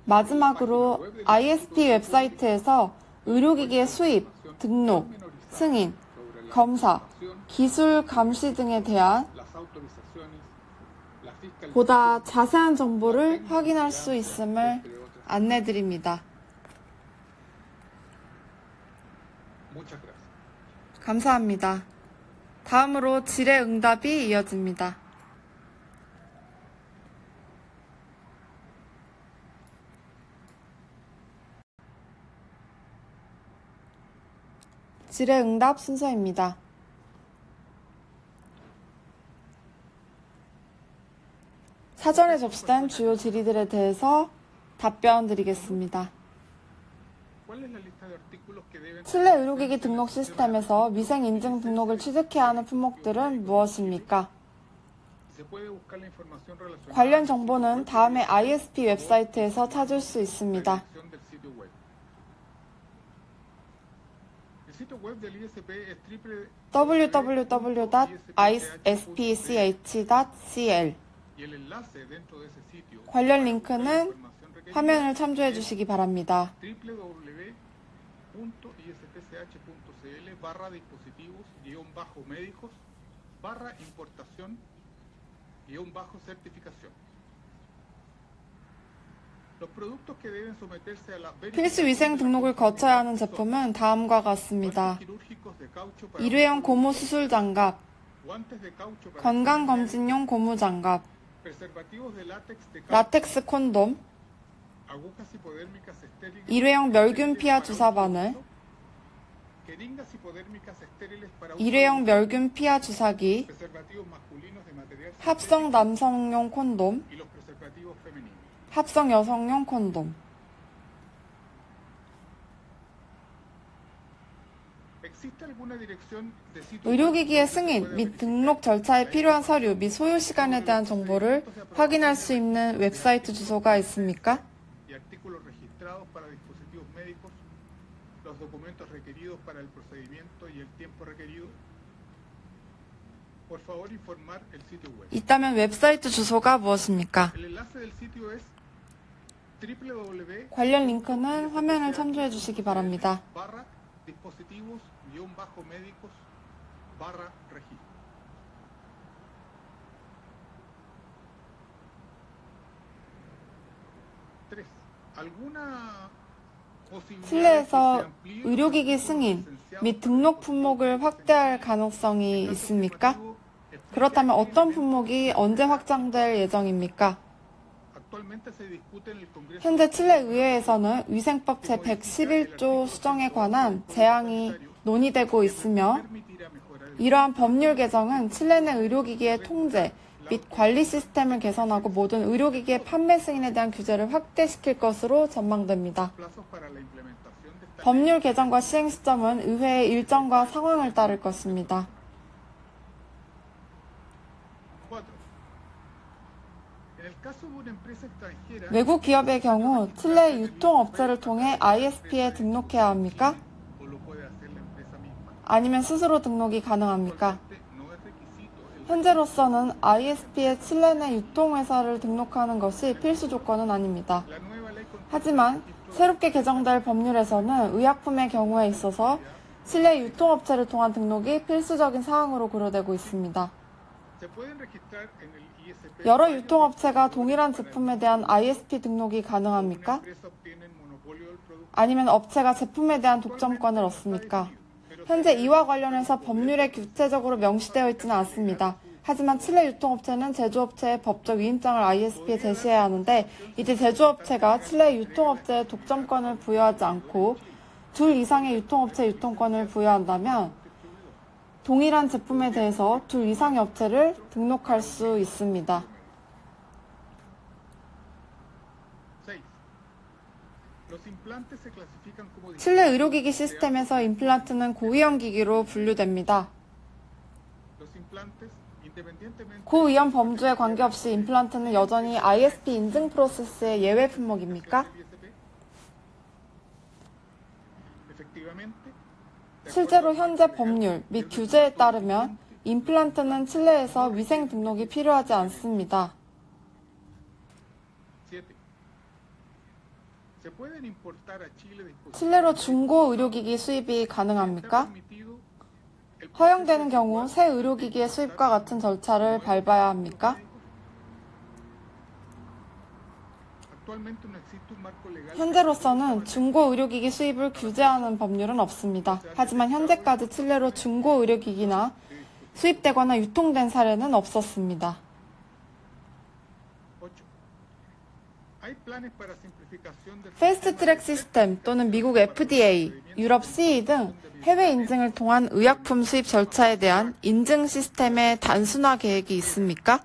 마지막으로 ISP 웹사이트에서 의료기기의 수입, 등록, 승인, 검사, 기술 감시 등에 대한 las autorizaciones, la fiscalización, 보다 자세한 정보를 확인할 수 있음을 안내드립니다. muchas gracias. 감사합니다. 다음으로 질의응답이 이어집니다. 질의응답 순서입니다. 사전에 접수된 주요 질의들에 대해서 답변 드리겠습니다. ¿Cuál es la lista de artículos que deben 실내 의료기기 등록 시스템에서 위생인증 등록을 취득해야 하는 품목들은 무엇입니까? se puede buscar la información relacionada 관련 정보는 다음의 ISP 웹사이트에서 찾을 수 있습니다. del sitio web? El sitio web del ISP es www.ispch.cl y el enlace dentro de ese sitio 관련 링크는 información requerida 화면을 참조해 주시기 바랍니다. www.ispch.cl/dispositivos-importación-importación-certificación. Los productos que deben someterse a la 필수 위생 등록을 거쳐야 하는 제품은 다음과 같습니다. quirúrgicos de caucho para 일회용 고무 수술 장갑, guantes de caucho para 건강검진용 고무 장갑, preservativos de látex de caucho, 라텍스 콘돔, agujas hipodérmicas estériles, 일회용 멸균 피하 주사 바늘, jeringas hipodérmicas estériles para 일회용 멸균 피하 주사기, preservativos masculinos de material 합성 남성용 콘돔, y los preservativos femeninos. 합성 여성용 콘돔. ¿Existe alguna dirección de sitio 의료기기의 승인 및 등록 절차에 필요한 서류 및 소요 시간에 대한 정보를 확인할 수 있는 웹사이트 주소가 있습니까? y artículos registrados para dispositivos médicos? los documentos requeridos para el procedimiento y el tiempo requerido, por favor informar el sitio web. 있다면 웹사이트 주소가 무엇입니까? El enlace del sitio es www. 관련 링크는 화면을 참조해 주시기 바랍니다. dispositivos-médicos-registro. 실내에서 의료기기 승인 및 등록 품목을 확대할 가능성이 있습니까? 그렇다면 어떤 품목이 언제 확장될 예정입니까? 현재 칠레 의회에서는 위생법 제111조 수정에 관한 제안이 논의되고 있으며 이러한 법률 개정은 칠레 내 의료기기의 통제 및 관리 시스템을 개선하고 모든 의료기기의 판매 승인에 대한 규제를 확대시킬 것으로 전망됩니다. 법률 개정과 시행 시점은 의회의 일정과 상황을 따를 것입니다. 외국 기업의 경우 칠레 유통업체를 통해 ISP에 등록해야 합니까? 아니면 스스로 등록이 가능합니까? 현재로서는 ISP에 칠레 내 유통회사를 등록하는 것이 필수 조건은 아닙니다. 하지만 새롭게 개정될 법률에서는 의약품의 경우에 있어서 칠레 유통업체를 통한 등록이 필수적인 사항으로 고려되고 있습니다. 여러 유통업체가 동일한 제품에 대한 ISP 등록이 가능합니까? 아니면 업체가 제품에 대한 독점권을 얻습니까? 현재 이와 관련해서 법률에 구체적으로 명시되어 있지는 않습니다. 하지만 칠레 유통업체는 제조업체의 법적 위임장을 ISP에 제시해야 하는데 이제 제조업체가 칠레 유통업체에 독점권을 부여하지 않고 둘 이상의 유통업체에 유통권을 부여한다면 동일한 제품에 대해서 둘 이상의 업체를 등록할 수 있습니다. 칠레 의료기기 시스템에서 임플란트는 고위험 기기로 분류됩니다. 고위험 범주에 관계없이 임플란트는 여전히 ISP 인증 프로세스의 예외 품목입니까? 실제로 현재 법률 및 규제에 따르면 임플란트는 칠레에서 위생 등록이 필요하지 않습니다. 칠레로 중고 의료기기 수입이 가능합니까? 허용되는 경우 새 의료기기의 수입과 같은 절차를 밟아야 합니까? 현재로서는 중고 의료기기 수입을 규제하는 법률은 없습니다. 하지만 현재까지 칠레로 중고 의료기기나 수입되거나 유통된 사례는 없었습니다. 패스트트랙 시스템 또는 미국 FDA, 유럽 CE 등 해외 인증을 통한 의약품 수입 절차에 대한 인증 시스템의 단순화 계획이 있습니까?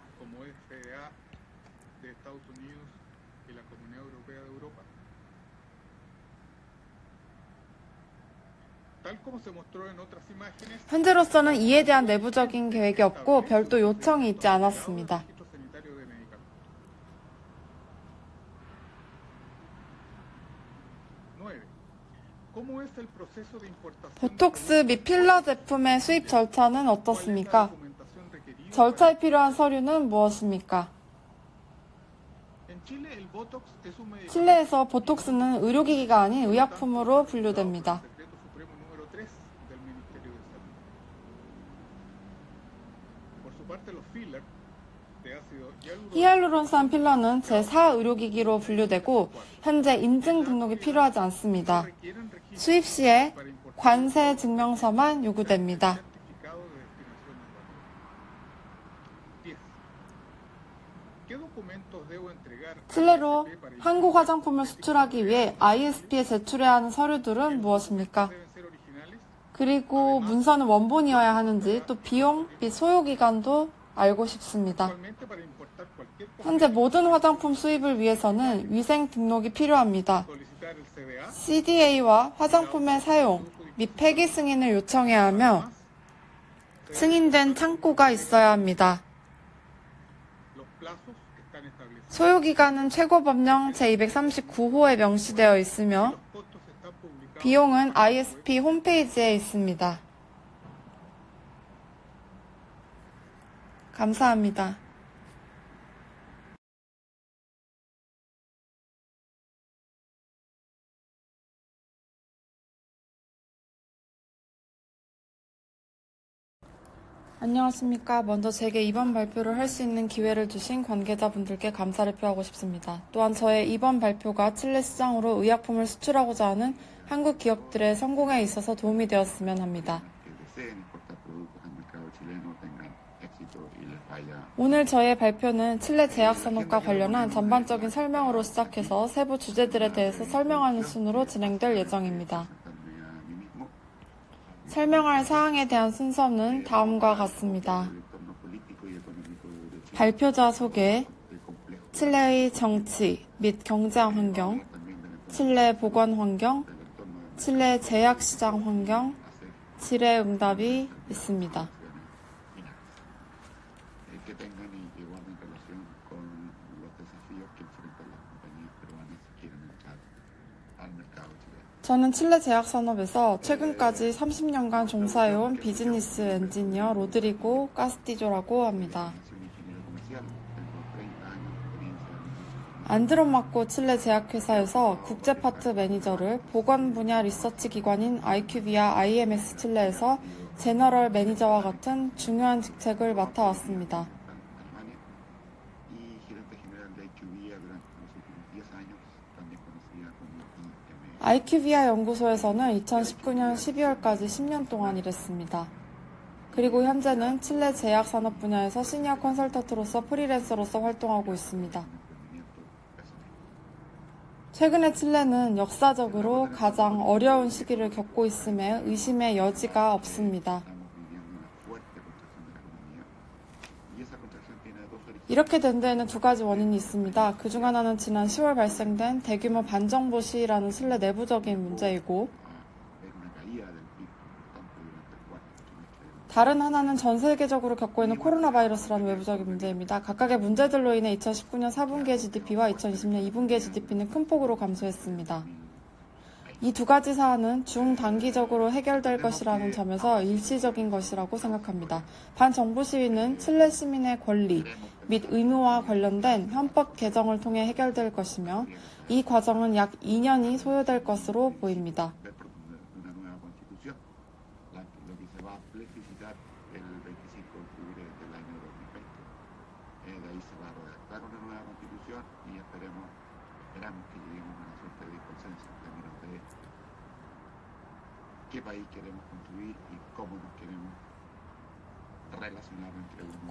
현재로서는 이에 대한 내부적인 계획이 없고 별도 요청이 있지 않았습니다. 보톡스 및 필러 제품의 수입 절차는 어떻습니까? 절차에 필요한 서류는 무엇입니까? 칠레에서 보톡스는 의료기기가 아닌 의약품으로 분류됩니다. 히알루론산 필러는 제4 의료기기로 분류되고 현재 인증 등록이 필요하지 않습니다. 수입 시에 관세 증명서만 요구됩니다. 칠레로 한국 화장품을 수출하기 위해 ISP에 제출해야 하는 서류들은 무엇입니까? 그리고 문서는 원본이어야 하는지 또 비용 및 소요기간도 알고 싶습니다. 현재 모든 화장품 수입을 위해서는 위생 등록이 필요합니다. CDA와 화장품의 사용 및 폐기 승인을 요청해야 하며 승인된 창고가 있어야 합니다. 소요기간은 최고법령 제239호에 명시되어 있으며 비용은 ISP 홈페이지에 있습니다. 감사합니다. 안녕하십니까. 먼저 제게 이번 발표를 할 수 있는 기회를 주신 관계자분들께 감사를 표하고 싶습니다. 또한 저의 이번 발표가 칠레 시장으로 의약품을 수출하고자 하는 한국 기업들의 성공에 있어서 도움이 되었으면 합니다. 오늘 저의 발표는 칠레 제약산업과 관련한 전반적인 설명으로 시작해서 세부 주제들에 대해서 설명하는 순으로 진행될 예정입니다. 설명할 사항에 대한 순서는 다음과 같습니다. 발표자 소개, 칠레의 정치 및 경제학 환경, 칠레 보건 환경, 칠레 제약시장 환경, 질의응답이 있습니다. 저는 칠레 제약산업에서 최근까지 30년간 종사해온 비즈니스 엔지니어 로드리고 카스티조라고 합니다. 안드로마코 칠레 제약회사에서 국제파트 매니저를 보건 분야 리서치 기관인 IQVIA IMS 칠레에서 제너럴 매니저와 같은 중요한 직책을 맡아왔습니다. IQVIA 연구소에서는 2019년 12월까지 10년 동안 일했습니다. 그리고 현재는 칠레 제약 산업 분야에서 시니어 컨설턴트로서 프리랜서로서 활동하고 있습니다. 최근에 칠레는 역사적으로 가장 어려운 시기를 겪고 있음에 의심의 여지가 없습니다. 이렇게 된 데에는 두 가지 원인이 있습니다. 그중 하나는 지난 10월 발생된 대규모 반정부 시위라는 칠레 내부적인 문제이고, 다른 하나는 전 세계적으로 겪고 있는 코로나 바이러스라는 외부적인 문제입니다. 각각의 문제들로 인해 2019년 4분기의 GDP와 2020년 2분기의 GDP는 큰 폭으로 감소했습니다. 이 두 가지 사안은 중단기적으로 해결될 것이라는 점에서 일시적인 것이라고 생각합니다. 반정부 시위는 칠레 시민의 권리 및 의무와 관련된 헌법 개정을 통해 해결될 것이며 이 과정은 약 2년이 소요될 것으로 보입니다.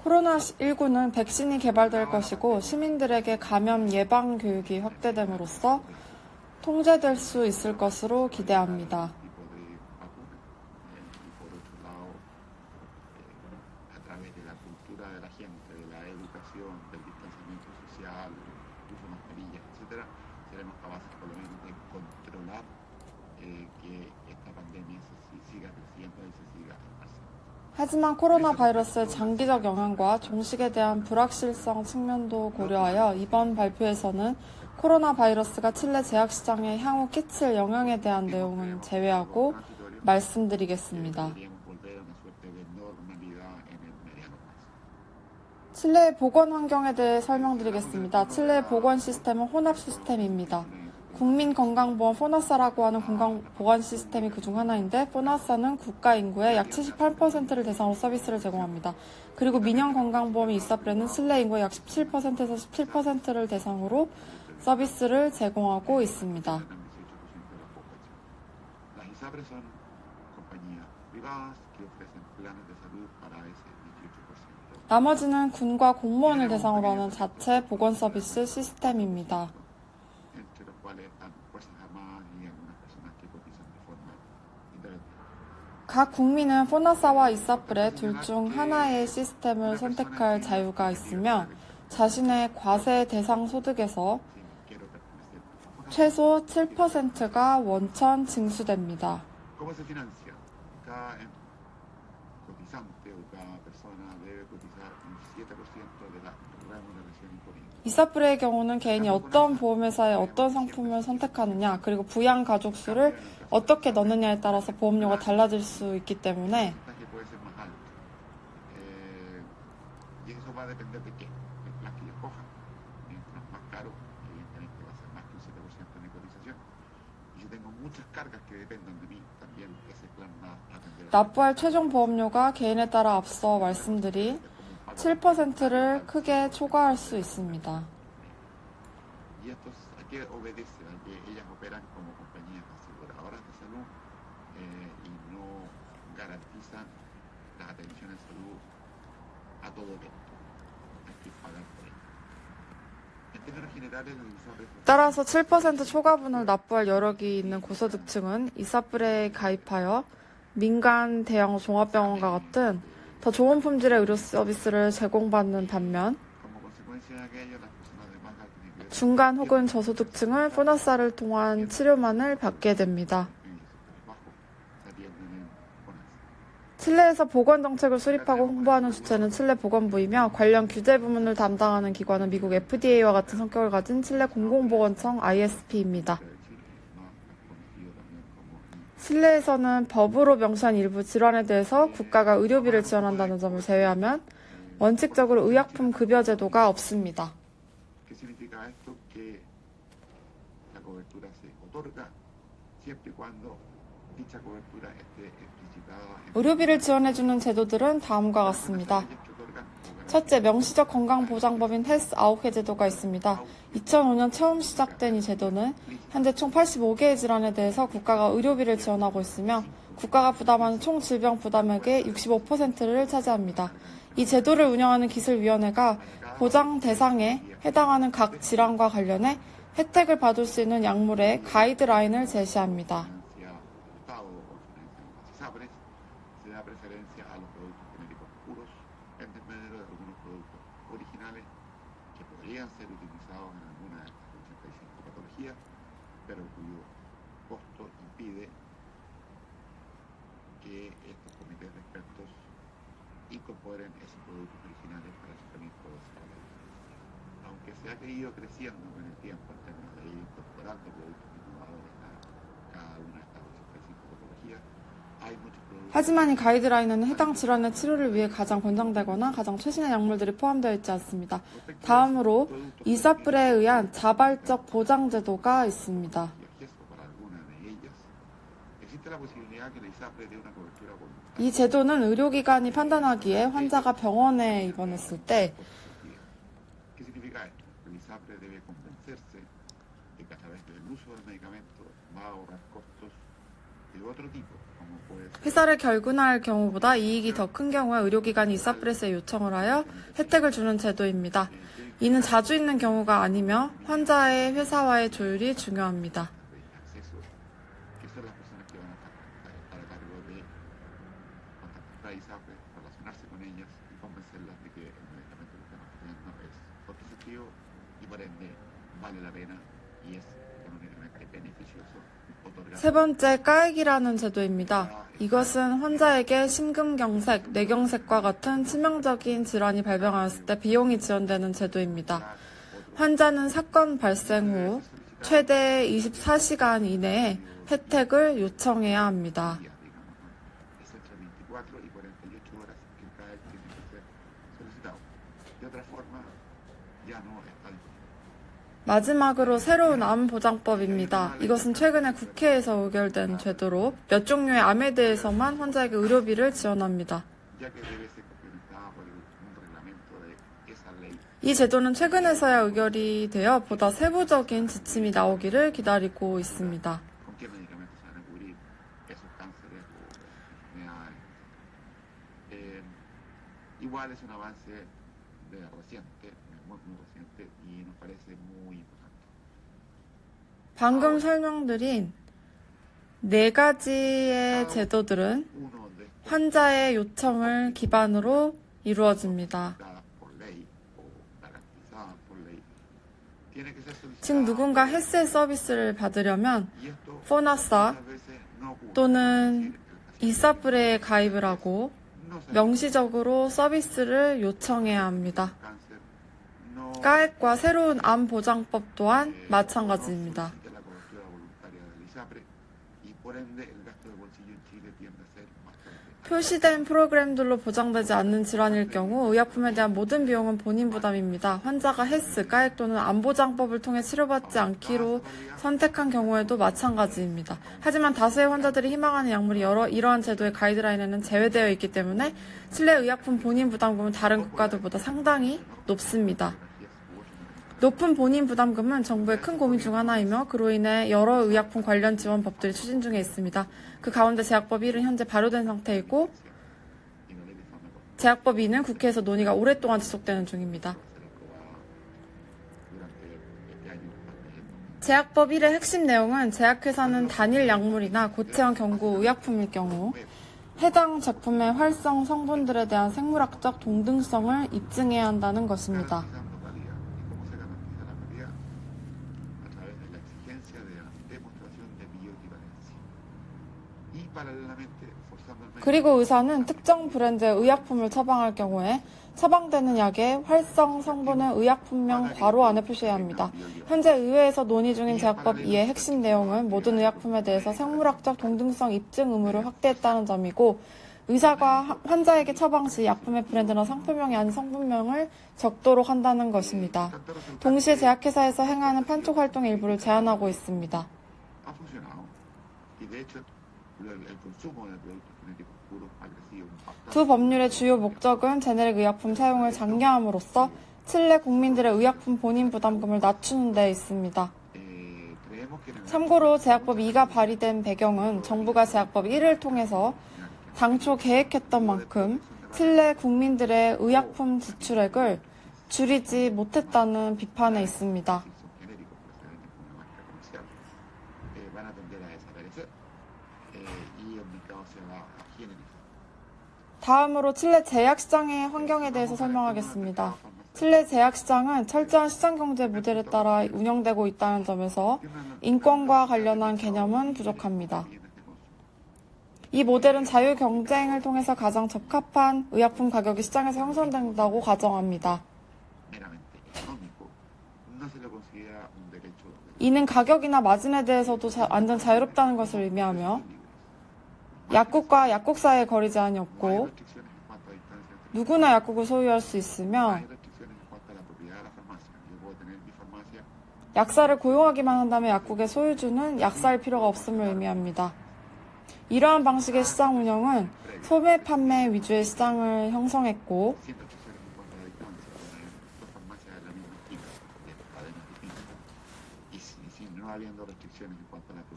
코로나19는 백신이 개발될 것이고 시민들에게 감염 예방 교육이 확대됨으로써 통제될 수 있을 것으로 기대합니다. 하지만 코로나 바이러스의 장기적 영향과 종식에 대한 불확실성 측면도 고려하여 이번 발표에서는 코로나 바이러스가 칠레 제약 시장에 향후 끼칠 영향에 대한 내용은 제외하고 말씀드리겠습니다. 칠레의 보건 환경에 대해 설명드리겠습니다. 칠레의 보건 시스템은 혼합 시스템입니다. 국민건강보험 포나사라고 하는 건강보건 시스템이 그중 하나인데 포나사는 국가 인구의 약 78%를 대상으로 서비스를 제공합니다. 그리고 민영건강보험인 이사프레는 칠레 인구의 약 17%에서 17%를 대상으로 서비스를 제공하고 있습니다. 나머지는 군과 공무원을 대상으로 하는 자체 보건 서비스 시스템입니다. 각 국민은 포나사와 이사프레 둘 중 하나의 시스템을 선택할 자유가 있으며 자신의 과세 대상 소득에서 최소 7%가 원천 징수됩니다. cotizante o cada persona debe cotizar un 7% de la remuneración imponible. 이사프레의 경우는 개인이 어떤 보험회사의 어떤 상품을 선택하느냐, 그리고 부양 가족 수를 어떻게 넣느냐에 따라서 보험료가 달라질 수 있기 때문에 Que puede ser más alto. Y eso va a depender de qué, del plan que ellos cojan. Mientras más caro, evidentemente va a ser más que un 7% de mi cotización. Y yo tengo muchas cargas que dependen de mí, también ese plan va a atender. 납부할 최종 보험료가 개인에 따라 앞서 말씀드린 7%를 크게 초과할 수 있습니다. Y esto a qué obedece, a que ellas operan como compañías aseguradoras de salud y no garantizan la atención en salud a todo evento. Hay que pagar por ello. En términos generales, el ISAPRE 따라서 7% 초과분을 납부할 여력이 있는 고소득층은 이사프레에 가입하여 민간 대형 종합병원과 같은 더 좋은 품질의 의료 서비스를 제공받는 반면 como consecuencia de aquello, las personas de más alto nivel 중간 혹은 저소득층은 포나사를 통한 치료만을 받게 됩니다. bajo se atienden en FONASA. 칠레에서 보건정책을 수립하고 홍보하는 주체는 칠레 보건부이며 관련 규제 부문을 담당하는 기관은 미국 FDA와 같은 성격을 가진 칠레 공공보건청 ISP입니다. 칠레에서는 법으로 명시한 일부 질환에 대해서 국가가 의료비를 지원한다는 점을 제외하면 원칙적으로 의약품 급여 제도가 없습니다. ¿Qué significa esto? Que la cobertura se otorga siempre y cuando dicha cobertura esté explicitada en 의료비를 지원해주는 제도들은 다음과 같습니다. leyes que otorgan o 첫째, 명시적 건강보장법인 헬스 아웃회 제도가 있습니다. 2005년 처음 시작된 이 제도는 현재 총 85개의 질환에 대해서 국가가 의료비를 지원하고 있으며 국가가 부담하는 총 질병 부담액의 65%를 차지합니다. 이 제도를 운영하는 기술위원회가 보장 대상에 해당하는 각 질환과 관련해 혜택을 받을 수 있는 약물의 가이드라인을 제시합니다. ISAPRES, se da preferencia a los productos genéricos puros en desmedro de algunos productos originales que podrían ser utilizados en alguna de estas 85 patologías, pero cuyo costo impide que estos comités de expertos incorporen esos productos originales para el tratamiento de esa patología. Aunque se ha ido creciendo con el tiempo en términos de ir incorporando productos innovadores a cada una de estas 85 patologías, hay muchos productos. 하지만 이 가이드라인에는 해당 질환의 치료를 위해 가장 권장되거나 가장 최신의 약물들이 포함되어 있지 않습니다. 다음으로 이사프레에 의한 자발적 보장 제도가 있습니다. y acceso para alguna de ellas, existe la posibilidad que la ISAPRE dé una cobertura voluntaria. 이 제도는 의료기관이 판단하기에 환자가 병원에 입원했을 때 ¿Qué significa esto? El ISAPRE debe convencerse de que a través del uso del medicamento va a ahorrar costos de otro tipo, como puede ser 회사를 결근할 경우보다 이익이 더 큰 경우에 의료기관이 이사프레스에 요청을 하여 혜택을 주는 제도입니다. 이는 자주 있는 경우가 아니며 환자의 회사와의 조율이 중요합니다. acceso, que son las personas que van a estar a cargo de contactar a ISAPRE, relacionarse con ellas y convencerlas de que el medicamento que están obteniendo es costo efectivo y por ende vale la pena y es económicamente beneficioso otorgar. 세 번째, 까액이라는 제도입니다. 이것은 환자에게 심근경색, 뇌경색과 같은 치명적인 질환이 발병하였을 때 비용이 지원되는 제도입니다. 환자는 사건 발생 후 최대 24시간 이내에 혜택을 요청해야 합니다. Es entre 24 y 48 horas que cada vez tiene que ser solicitado. De otra forma, ya no está disponible. 마지막으로 새로운 암보장법입니다. 이것은 최근에 국회에서 의결된 제도로 몇 종류의 암에 대해서만 환자에게 의료비를 지원합니다. Ya que debe ser complementada por un reglamento de esa ley. 이 제도는 최근에서야 의결이 되어 보다 세부적인 지침이 나오기를 기다리고 있습니다. ¿Con qué medicamentos se van a cubrir esos cánceres o esas enfermedades? Igual es un avance reciente, muy reciente, y nos parece muy importante. 방금 설명드린 네 가지의 제도들은 Uno de estos 환자의 요청을 기반으로 이루어집니다. dadas por ley o garantizadas por ley, tiene que ser 즉 solicitada. 누군가 헬스의 서비스를 받으려면 Y esto 포나사 muchas veces no ocurre. 또는 이사프레에 가입을 하고 명시적으로 서비스를 요청해야 합니다. cáncer no 까액과 새로운 암 보장법 또한 마찬가지입니다. existe la cobertura voluntaria del ISAPRE y por ende el gasto de bolsillo en Chile tiende a ser bastante. 표시된 프로그램들로 보장되지 않는 질환일 경우 의약품에 대한 모든 비용은 본인 부담입니다. 환자가 헬스, 까액 또는 암보장법을 통해 치료받지 않기로 선택한 경우에도 마찬가지입니다. 하지만 다수의 환자들이 희망하는 약물이 이러한 제도의 가이드라인에는 제외되어 있기 때문에 칠레 의약품 본인 부담금은 다른 국가들보다 상당히 높습니다. 높은 본인 부담금은 정부의 큰 고민 중 하나이며 그로 인해 여러 의약품 관련 지원법들이 추진 중에 있습니다. 그 가운데 제약법 1은 현재 발효된 상태이고 제약법 2는 국회에서 논의가 오랫동안 지속되는 중입니다. 제약법 1의 핵심 내용은 제약회사는 단일 약물이나 고체형 경구 의약품일 경우 해당 제품의 활성 성분들에 대한 생물학적 동등성을 입증해야 한다는 것입니다. 그리고 의사는 특정 브랜드의 의약품을 처방할 경우에 처방되는 약의 활성 성분을 의약품명 괄호 안에 표시해야 합니다. 현재 의회에서 논의 중인 제약법 2의 핵심 내용은 모든 의약품에 대해서 생물학적 동등성 입증 의무를 확대했다는 점이고 의사가 환자에게 처방 시 약품의 브랜드나 상표명이 아닌 성분명을 적도록 한다는 것입니다. 동시에 제약회사에서 행하는 판촉 활동의 일부를 제한하고 있습니다. 두 법률의 주요 목적은 제네릭 의약품 사용을 장려함으로써 칠레 국민들의 의약품 본인 부담금을 낮추는 데 있습니다. 참고로 제약법 2가 발의된 배경은 정부가 제약법 1을 통해서 당초 계획했던 만큼 칠레 국민들의 의약품 지출액을 줄이지 못했다는 비판에 있습니다. 다음으로 칠레 제약시장의 환경에 대해서 설명하겠습니다. 칠레 제약시장은 철저한 시장경제 모델에 따라 운영되고 있다는 점에서 인권과 관련한 개념은 부족합니다. 이 모델은 자유 경쟁을 통해서 가장 적합한 의약품 가격이 시장에서 형성된다고 가정합니다. 이는 가격이나 마진에 대해서도 완전 자유롭다는 것을 의미하며 약국과 약국 사이에 거리 제한이 없고 누구나 약국을 소유할 수 있으며 약사를 고용하기만 한다면 약국의 소유주는 약사일 필요가 없음을 의미합니다. 이러한 방식의 시장 운영은 소매 판매 위주의 시장을 형성했고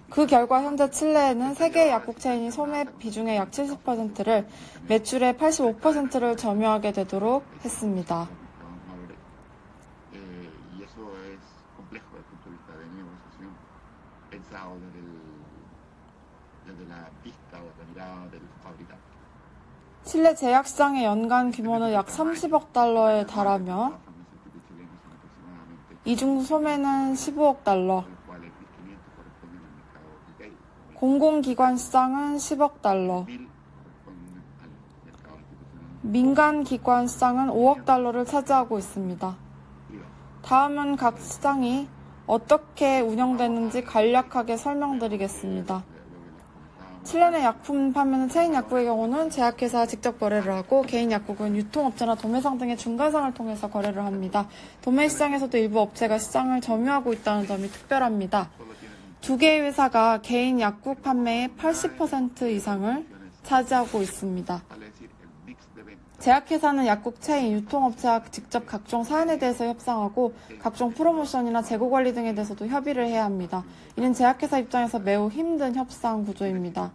그 결과 현재 칠레에는 세계 약국 체인이 소매 비중의 약 70%를 매출의 85%를 점유하게 되도록 했습니다. 칠레 제약시장의 연간 규모는 약 30억 달러에 달하며 이 중 소매는 15억 달러, 공공기관 시장은 10억 달러, 민간기관 시장은 5억 달러를 차지하고 있습니다. 다음은 각 시장이 어떻게 운영되는지 간략하게 설명드리겠습니다. 칠레 내 약품 판매는 체인 약국의 경우는 제약회사와 직접 거래를 하고 개인 약국은 유통업체나 도매상 등의 중간상을 통해서 거래를 합니다. 도매시장에서도 일부 업체가 시장을 점유하고 있다는 점이 특별합니다. 두 개의 회사가 개인 약국 판매의 80% 이상을 차지하고 있습니다. 제약회사는 약국 체인, 유통업체와 직접 각종 사안에 대해서 협상하고 각종 프로모션이나 재고 관리 등에 대해서도 협의를 해야 합니다. 이는 제약회사 입장에서 매우 힘든 협상 구조입니다.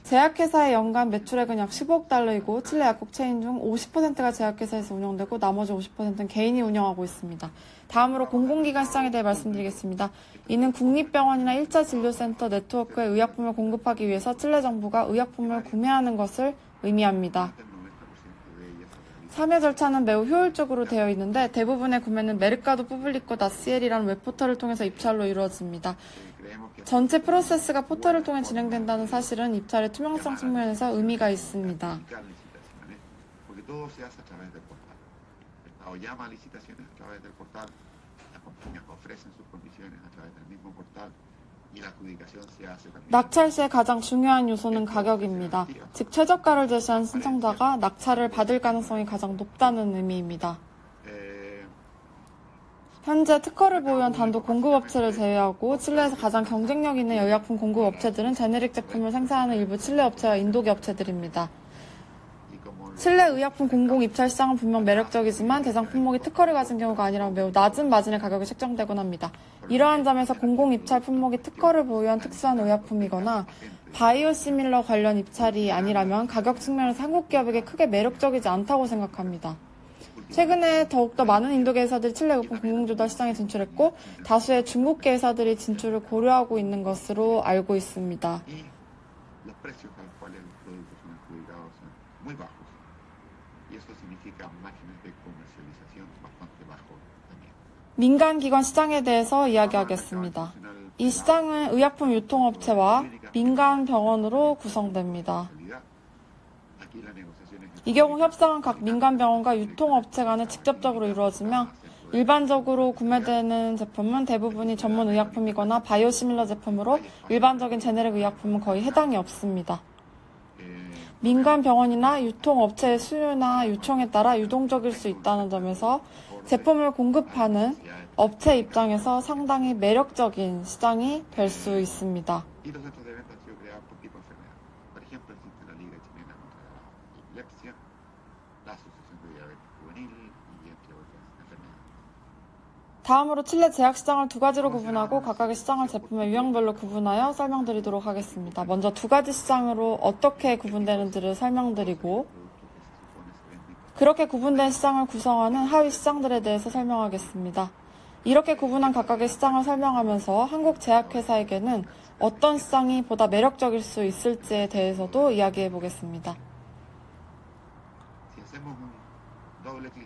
제약회사의 연간 매출액은 약 15억 달러이고 칠레 약국 체인 중 50%가 제약회사에서 운영되고 나머지 50%는 개인이 운영하고 있습니다. 다음으로 공공기관 시장에 대해 말씀드리겠습니다. 이는 국립병원이나 1차 진료센터 네트워크에 의약품을 공급하기 위해서 칠레 정부가 의약품을 구매하는 것을 의미합니다. 참여 절차는 매우 효율적으로 되어 있는데 대부분의 구매는 메르카도 푸블리코 나시엘이라는 웹포털을 통해서 입찰로 이루어집니다. 전체 프로세스가 포털을 통해 진행된다는 사실은 입찰의 투명성 측면에서 의미가 있습니다. Porque todo se hace a través del portal. El Estado llama a licitaciones a través del portal, las compañías ofrecen sus condiciones a través del mismo portal y la adjudicación se hace también. 낙찰 시의 가장 중요한 요소는 가격입니다. 즉 최저가를 제시한 신청자가 낙찰을 받을 가능성이 가장 높다는 의미입니다. 현재 특허를 보유한 단독 공급업체를 제외하고 칠레에서 가장 경쟁력 있는 의약품 공급업체들은 제네릭 제품을 생산하는 일부 칠레 업체와 인도계 업체들입니다. 칠레 의약품 공공 입찰 시장은 분명 매력적이지만 대상 품목이 특허를 가진 경우가 아니라면 매우 낮은 마진의 가격이 책정되곤 합니다. 이러한 점에서 공공 입찰 품목이 특허를 보유한 특수한 의약품이거나 바이오시밀러 관련 입찰이 아니라면 가격 측면에서 한국 기업에게 크게 매력적이지 않다고 생각합니다. 최근에 더욱더 많은 인도계 회사들이 칠레 의약품 공공조달 시장에 진출했고 다수의 중국계 회사들이 진출을 고려하고 있는 것으로 알고 있습니다. 민간기관 시장에 대해서 이야기하겠습니다. 이 시장은 의약품 유통업체와 민간병원으로 구성됩니다. 이 경우 협상은 각 민간병원과 유통업체 간에 직접적으로 이루어지며 일반적으로 구매되는 제품은 대부분이 전문 의약품이거나 바이오시밀러 제품으로 일반적인 제네릭 의약품은 거의 해당이 없습니다. 민간병원이나 유통업체의 수요나 요청에 따라 유동적일 수 있다는 점에서 제품을 공급하는 업체 입장에서 상당히 매력적인 시장이 될 수 있습니다. 다음으로 칠레 제약시장을 두 가지로 구분하고 각각의 시장을 제품의 유형별로 구분하여 설명드리도록 하겠습니다. 먼저 두 가지 시장으로 어떻게 구분되는지를 설명드리고 그렇게 구분된 시장을 구성하는 하위 시장들에 대해서 설명하겠습니다. 이렇게 구분한 각각의 시장을 설명하면서 한국 제약회사에게는 어떤 시장이 보다 매력적일 수 있을지에 대해서도 이야기해 보겠습니다.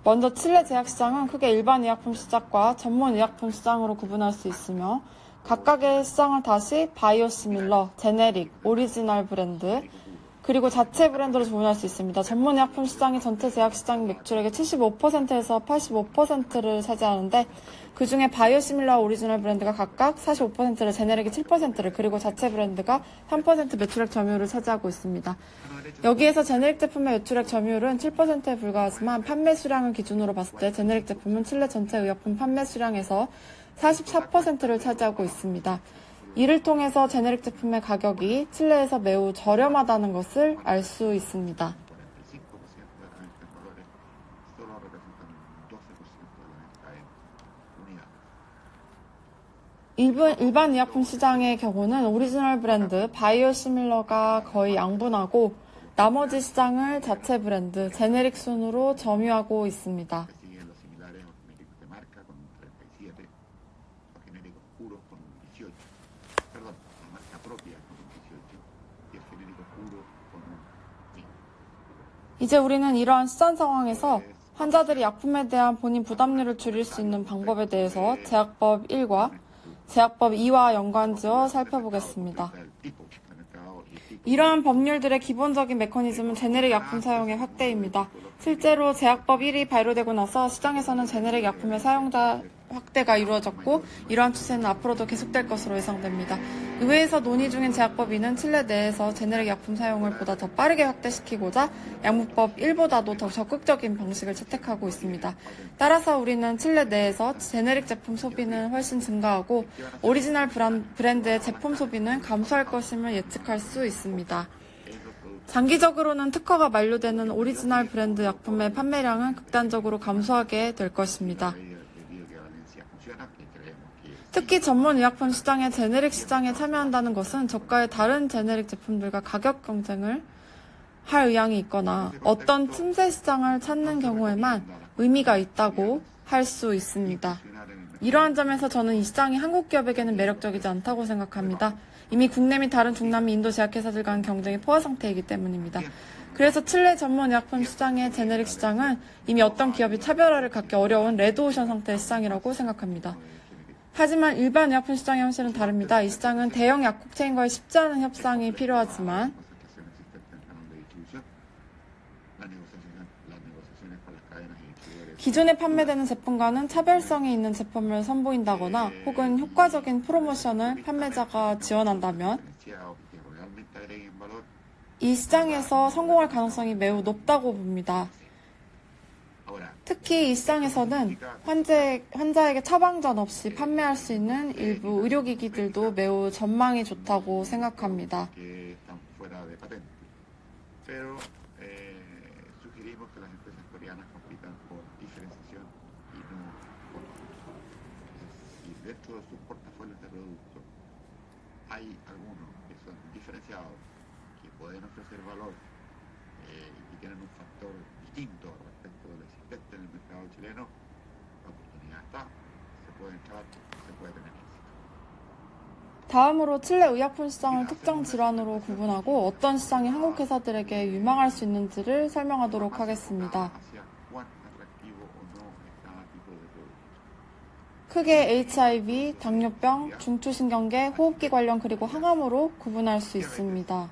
먼저 칠레 제약시장은 크게 일반 의약품 시장과 전문 의약품 시장으로 구분할 수 있으며 각각의 시장을 다시 바이오시밀러, 제네릭, 오리지널 브랜드, 그리고 자체 브랜드로 구분할 수 있습니다. 전문 의약품 시장이 전체 제약시장 매출액의 75%에서 85%를 차지하는데 그 중에 바이오시밀러와 오리지널 브랜드가 각각 45%를, 제네릭이 7%를, 그리고 자체 브랜드가 3% 매출액 점유율을 차지하고 있습니다. 여기에서 제네릭 제품의 매출액 점유율은 7%에 불과하지만 판매 수량을 기준으로 봤을 때 제네릭 제품은 칠레 전체 의약품 판매 수량에서 44%를 차지하고 있습니다. 이를 통해서 제네릭 제품의 가격이 칠레에서 매우 저렴하다는 것을 알 수 있습니다. 일반 의약품 시장의 경우는 오리지널 브랜드, 바이오시밀러가 거의 양분하고 나머지 시장을 자체 브랜드, 제네릭 순으로 점유하고 있습니다. 이제 우리는 이러한 시장 상황에서 환자들이 약품에 대한 본인 부담률을 줄일 수 있는 방법에 대해서 제약법 1과 제약법 2와 연관지어 살펴보겠습니다. 이러한 법률들의 기본적인 메커니즘은 제네릭 약품 사용의 확대입니다. 실제로 제약법 1이 발효되고 나서 시장에서는 제네릭 약품의 사용자 확대가 이루어졌고 이러한 추세는 앞으로도 계속될 것으로 예상됩니다. 의회에서 논의 중인 제약법 2는 칠레 내에서 제네릭 약품 사용을 보다 더 빠르게 확대시키고자 약물법 1보다도 더 적극적인 방식을 채택하고 있습니다. 따라서 우리는 칠레 내에서 제네릭 제품 소비는 훨씬 증가하고 오리지널 브랜드의 제품 소비는 감소할 것임을 예측할 수 있습니다. 장기적으로는 특허가 만료되는 오리지널 브랜드 약품의 판매량은 극단적으로 감소하게 될 것입니다. 특히 전문 의약품 시장의 제네릭 시장에 참여한다는 것은 저가의 다른 제네릭 제품들과 가격 경쟁을 할 의향이 있거나 어떤 틈새 시장을 찾는 경우에만 의미가 있다고 할 수 있습니다. 이러한 점에서 저는 이 시장이 한국 기업에게는 매력적이지 않다고 생각합니다. 이미 국내 및 다른 중남미 인도 제약회사들 간 경쟁이 포화 상태이기 때문입니다. 그래서 칠레 전문 의약품 시장의 제네릭 시장은 이미 어떤 기업이 차별화를 갖기 어려운 레드오션 상태의 시장이라고 생각합니다. 하지만 일반 의약품 시장의 현실은 다릅니다. 이 시장은 대형 약국 체인과의 쉽지 않은 협상이 필요하지만 기존에 판매되는 제품과는 차별성이 있는 제품을 선보인다거나 혹은 효과적인 프로모션을 판매자가 지원한다면 이 시장에서 성공할 가능성이 매우 높다고 봅니다. 특히 이 시장에서는 환자에게 처방전 없이 판매할 수 있는 일부 의료기기들도 매우 전망이 좋다고 생각합니다. Dentro de sus portafolios de productos hay algunos que son diferenciados, que pueden ofrecer valor y tienen un factor distinto respecto del existente en el mercado chileno. La oportunidad está, se puede entrar, se puede tener éxito. 다음으로 칠레 의약품 시장을 특정 질환으로 구분하고 어떤 시장이 한국 회사들에게 유망할 수 있는지를 설명하도록 하겠습니다. 크게 HIV, 당뇨병, 중추신경계, 호흡기 관련 그리고 항암으로 구분할 수 있습니다.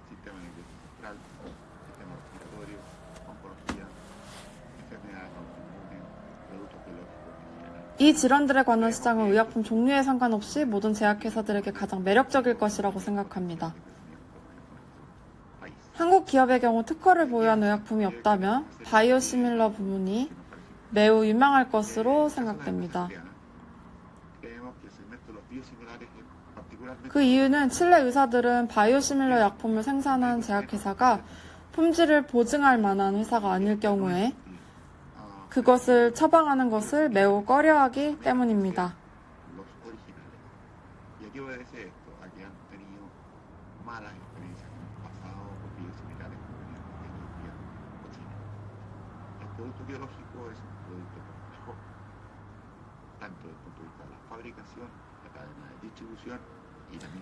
이 질환들에 관한 시장은 의약품 종류에 상관없이 모든 제약회사들에게 가장 매력적일 것이라고 생각합니다. 한국 기업의 경우 특허를 보유한 의약품이 없다면 바이오시밀러 부문이 매우 유망할 것으로 생각됩니다. 그 이유는 칠레 의사들은 바이오시밀러 약품을 생산한 제약회사가 품질을 보증할 만한 회사가 아닐 경우에 그것을 처방하는 것을 매우 꺼려하기 때문입니다.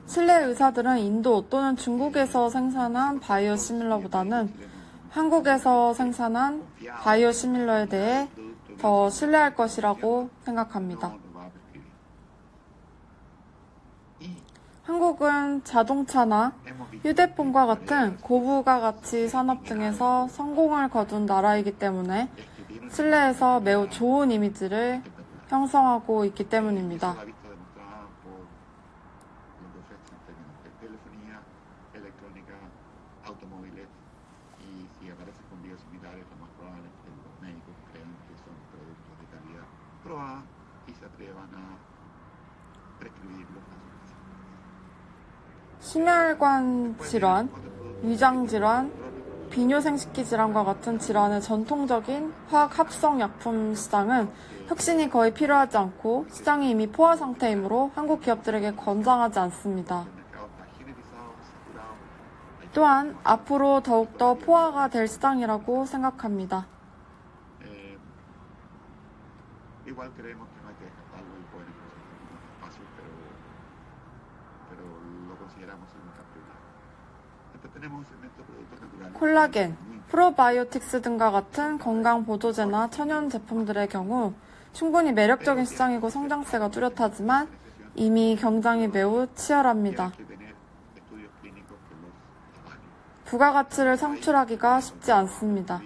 칠레 의사들은 인도 또는 중국에서 생산한 바이오시밀러보다는 한국에서 생산한 바이오시밀러에 대해 더 신뢰할 것이라고 생각합니다. 한국은 자동차나 휴대폰과 같은 고부가가치 산업 등에서 성공을 거둔 나라이기 때문에 칠레에서 매우 좋은 이미지를 형성하고 있기 때문입니다. 심혈관 질환, 위장 질환, 비뇨생식기 질환과 같은 질환의 전통적인 화학 합성 약품 시장은 혁신이 거의 필요하지 않고 시장이 이미 포화 상태이므로 한국 기업들에게 권장하지 않습니다. 또한 앞으로 더욱더 포화가 될 시장이라고 생각합니다. 콜라겐, 프로바이오틱스 등과 같은 건강 보조제나 천연 제품들의 경우 충분히 매력적인 시장이고 성장세가 뚜렷하지만 이미 경쟁이 매우 치열합니다. 부가가치를 창출하기가 쉽지 않습니다.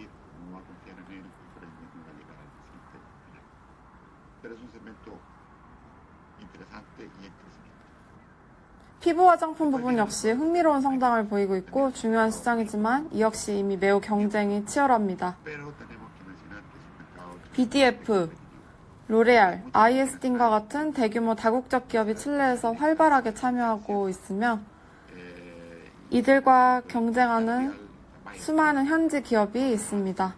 피부 화장품 부분 역시 흥미로운 성장을 보이고 있고 중요한 시장이지만 이 역시 이미 매우 경쟁이 치열합니다. BDF, 로레알, 아이에스틴과 같은 대규모 다국적 기업이 칠레에서 활발하게 참여하고 있으며 이들과 경쟁하는 수많은 현지 기업이 있습니다.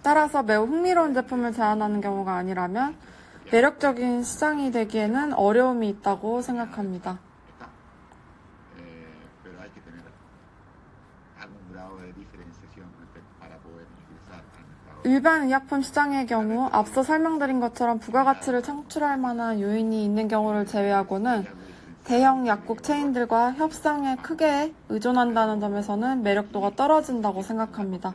따라서 매우 흥미로운 제품을 제안하는 경우가 아니라면 매력적인 시장이 되기에는 어려움이 있다고 생각합니다. 일반 의약품 시장의 경우 앞서 설명드린 것처럼 부가가치를 창출할 만한 요인이 있는 경우를 제외하고는 대형 약국 체인들과 협상에 크게 의존한다는 점에서는 매력도가 떨어진다고 생각합니다.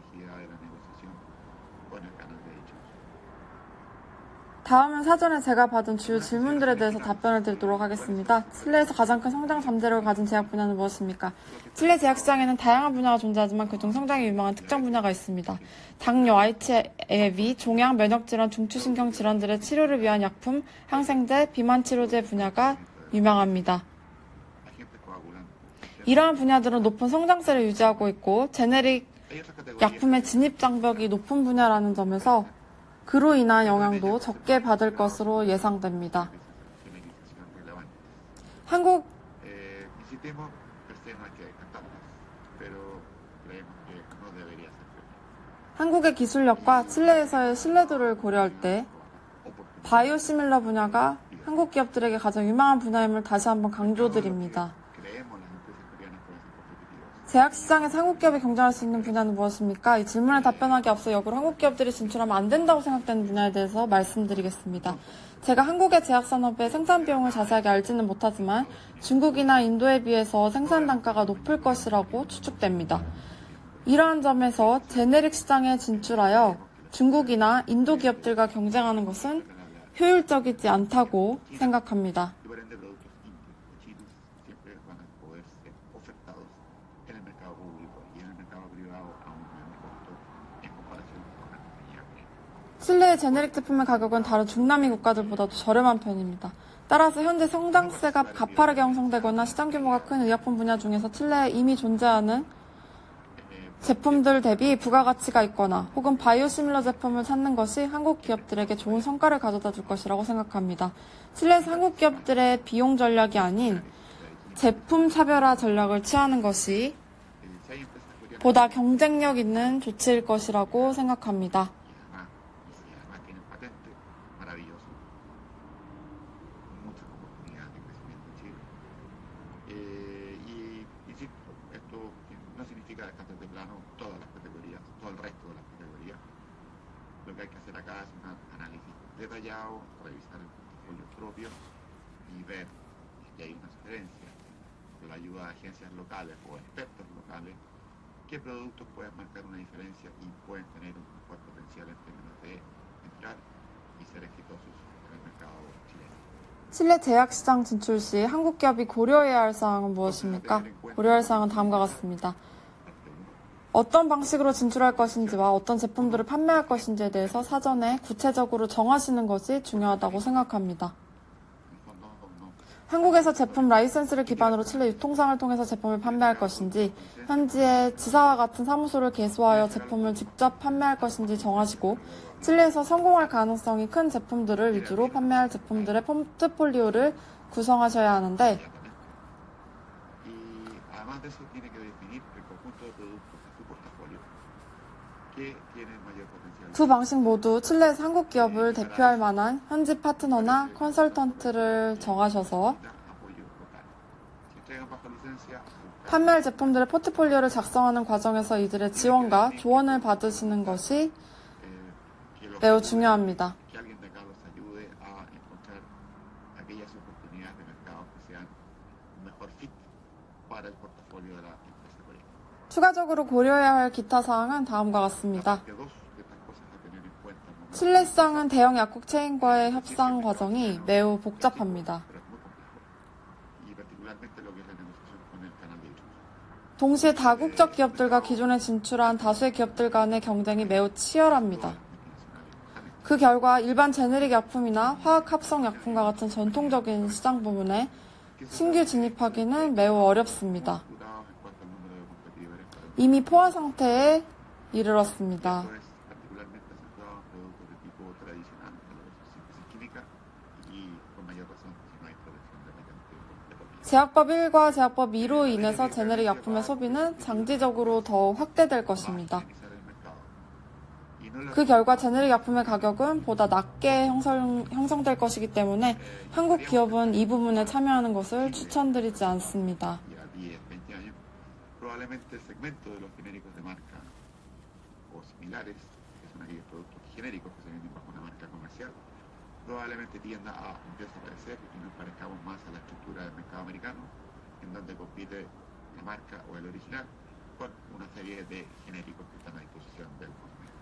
다음은 사전에 제가 받은 주요 질문들에 대해서 답변을 드리도록 하겠습니다. 칠레에서 가장 큰 성장 잠재력을 가진 제약 분야는 무엇입니까? 칠레 제약 시장에는 다양한 분야가 존재하지만 그중 성장이 유망한 특정 분야가 있습니다. 당뇨, HIV, 종양, 면역질환, 중추신경 질환들의 치료를 위한 약품, 항생제, 비만 치료제 분야가 유망합니다. 이러한 분야들은 높은 성장세를 유지하고 있고 제네릭 약품의 진입 장벽이 높은 분야라는 점에서 그로 인한 영향도 적게 받을 것으로 예상됩니다. 한국의 기술력과 칠레에서의 신뢰도를 고려할 때 바이오시밀러 분야가 한국 기업들에게 가장 유망한 분야임을 다시 한번 강조드립니다. 제약시장에서 한국 기업이 경쟁할 수 있는 분야는 무엇입니까? 이 질문에 답변하기 앞서 역으로 한국 기업들이 진출하면 안 된다고 생각되는 분야에 대해서 말씀드리겠습니다. 제가 한국의 제약산업의 생산 비용을 자세하게 알지는 못하지만 중국이나 인도에 비해서 생산 단가가 높을 것이라고 추측됩니다. 이러한 점에서 제네릭 시장에 진출하여 중국이나 인도 기업들과 경쟁하는 것은 효율적이지 않다고 생각합니다. 칠레의 제네릭 제품의 가격은 다른 중남미 국가들보다도 저렴한 편입니다. 따라서 현재 성장세가 가파르게 형성되거나 시장 규모가 큰 의약품 분야 중에서 칠레에 이미 존재하는 제품들 대비 부가가치가 있거나 혹은 바이오시밀러 제품을 찾는 것이 한국 기업들에게 좋은 성과를 가져다 줄 것이라고 생각합니다. 칠레에서 한국 기업들의 비용 전략이 아닌 제품 차별화 전략을 취하는 것이 보다 경쟁력 있는 조치일 것이라고 생각합니다. Lo que hay que hacer acá es un análisis detallado, revisar el portafolio propio y ver si hay una sugerencia con la ayuda de agencias locales o expertos locales qué productos pueden marcar una diferencia y pueden tener un mejor potencial en términos de entrar y ser exitosos en el mercado chileno. 칠레 제약시장 진출 시 한국 기업이 고려해야 할 사항은 무엇입니까? 고려할 사항은 다음과 같습니다. 어떤 방식으로 진출할 것인지와 어떤 제품들을 판매할 것인지에 대해서 사전에 구체적으로 정하시는 것이 중요하다고 생각합니다. 한국에서 제품 라이센스를 기반으로 칠레 유통상을 통해서 제품을 판매할 것인지, 현지에 지사와 같은 사무소를 개소하여 제품을 직접 판매할 것인지 정하시고, 칠레에서 성공할 가능성이 큰 제품들을 위주로 판매할 제품들의 포트폴리오를 구성하셔야 하는데, 두 방식 모두 칠레에서 한국 기업을 대표할 만한 현지 파트너나 컨설턴트를 정하셔서 판매할 제품들의 포트폴리오를 작성하는 과정에서 이들의 지원과 조언을 받으시는 것이 매우 중요합니다. 추가적으로 고려해야 할 기타 사항은 다음과 같습니다. 칠레쌍은 대형 약국 체인과의 협상 과정이 매우 복잡합니다. 동시에 다국적 기업들과 기존에 진출한 다수의 기업들 간의 경쟁이 매우 치열합니다. 그 결과 일반 제네릭 약품이나 화학 합성 약품과 같은 전통적인 시장 부문에 신규 진입하기는 매우 어렵습니다. 이미 포화 상태에 이르렀습니다. 제약법 1과 제약법 2로 인해서 제네릭 약품의 소비는 장기적으로 더 확대될 것입니다. 그 결과 제네릭 약품의 가격은 보다 낮게 형성될 것이기 때문에 한국 기업은 이 부분에 참여하는 것을 추천드리지 않습니다. Probablemente tienda a desaparecer y nos parezcamos más a la estructura del mercado americano, en donde compite la marca o el original con una serie de genéricos que están a disposición del consumidor.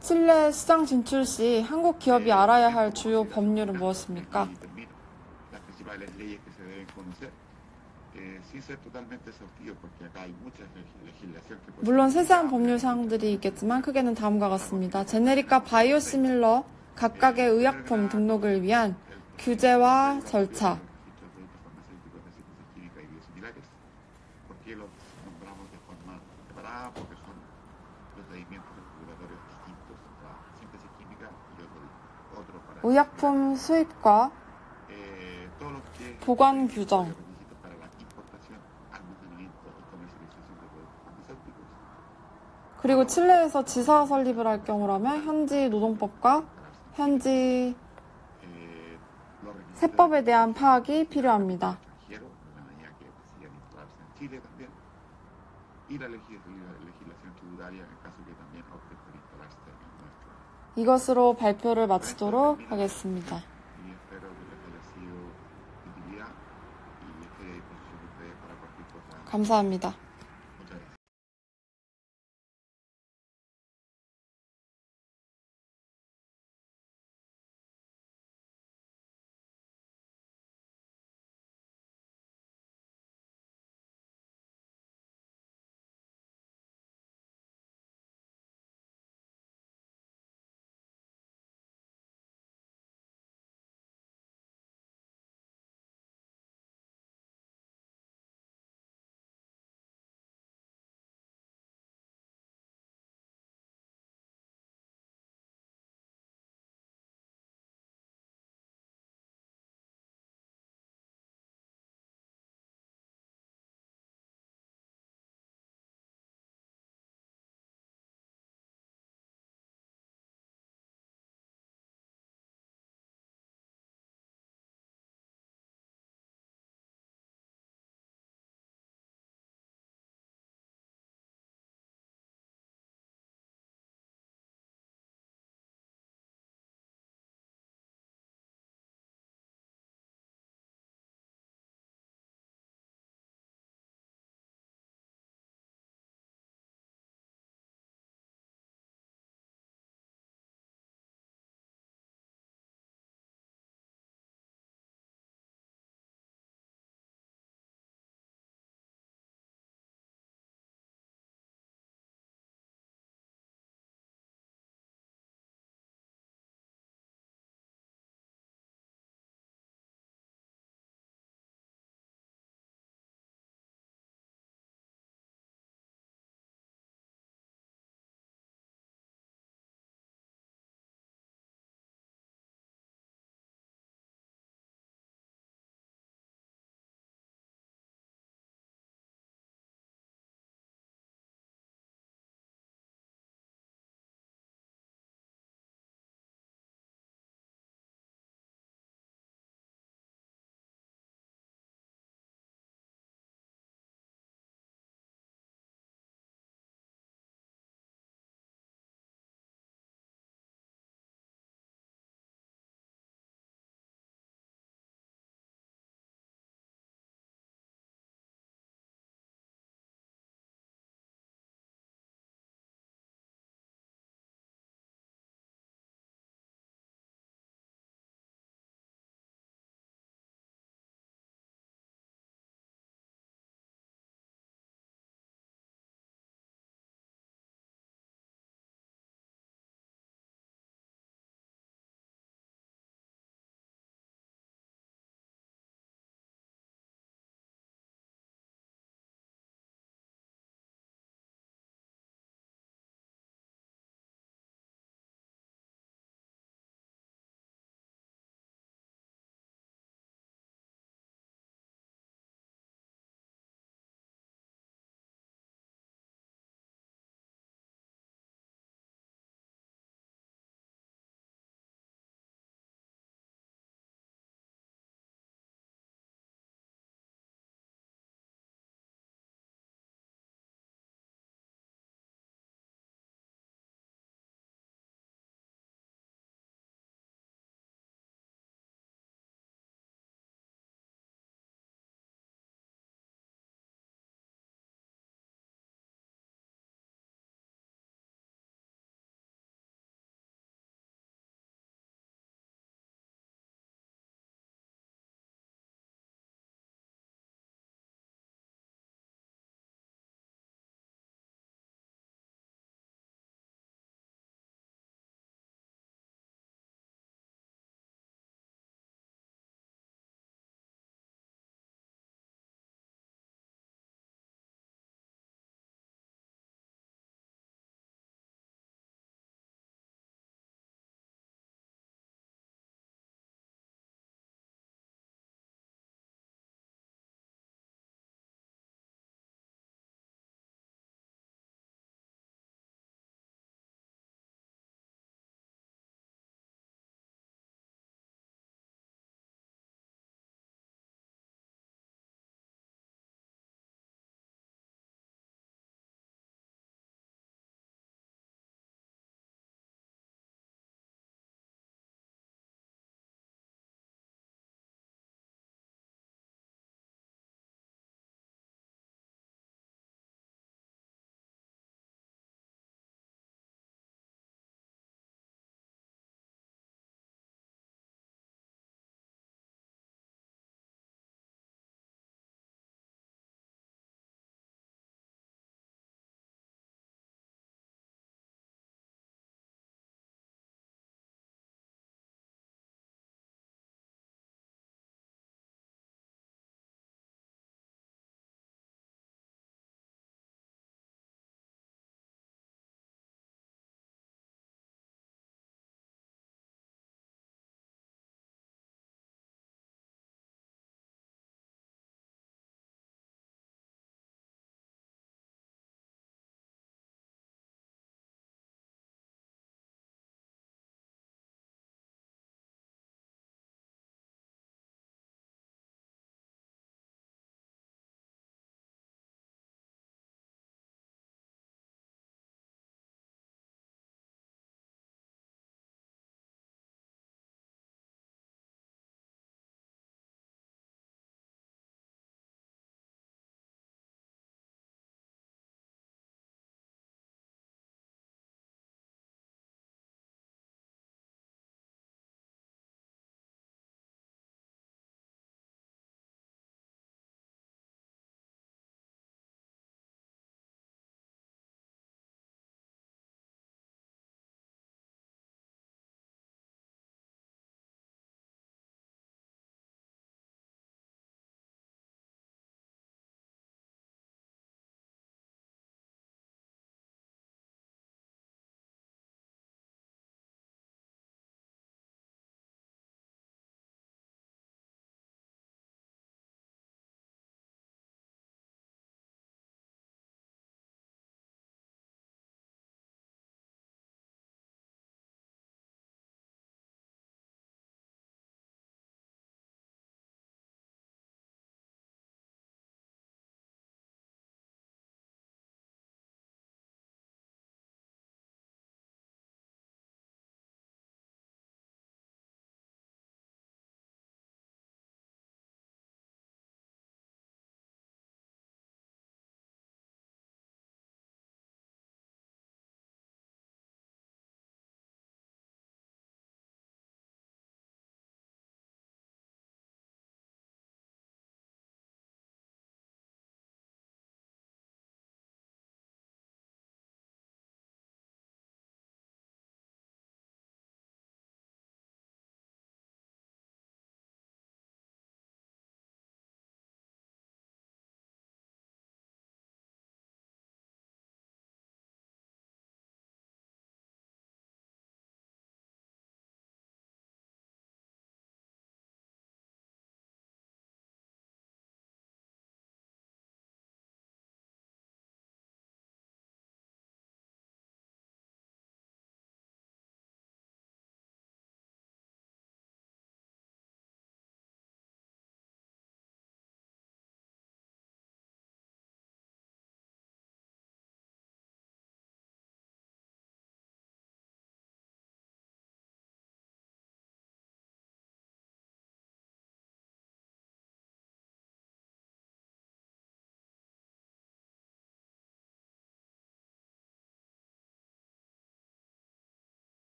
칠레 시장 진출 시 한국 기업이 알아야 할 주요 법률은 무엇입니까? Las principales leyes que se deben conocer, sin ser totalmente exhaustivo, porque acá hay mucha legislación que puede 물론 세세한 법률 사항들이 있겠지만 크게는 다음과 같습니다. 제네리카 바이오시밀러 각각의 의약품 등록을 위한 규제와 절차, ¿Por qué los nombramos de forma separada? Porque son procedimientos regulatorios distintos. La síntesis química y otro para 의약품 수입과 todo lo que es 보관 규정, requisitos para la importación, almacenamiento y comercialización de productos farmacéuticos. 그리고 칠레에서 지사 설립을 할 경우라면 현지 노동법과 현지 Los requisitos 세법에 대한 파악이 필요합니다. extranjeros, de la manera que decidan instalarse en Chile también, y la legislación tributaria en el caso que también opten por instalarse en nuestro. 이것으로 발표를 마치도록 하겠습니다. Y espero que les haya sido de utilidad y estoy a disposición de ustedes para cualquier cosa. 감사합니다.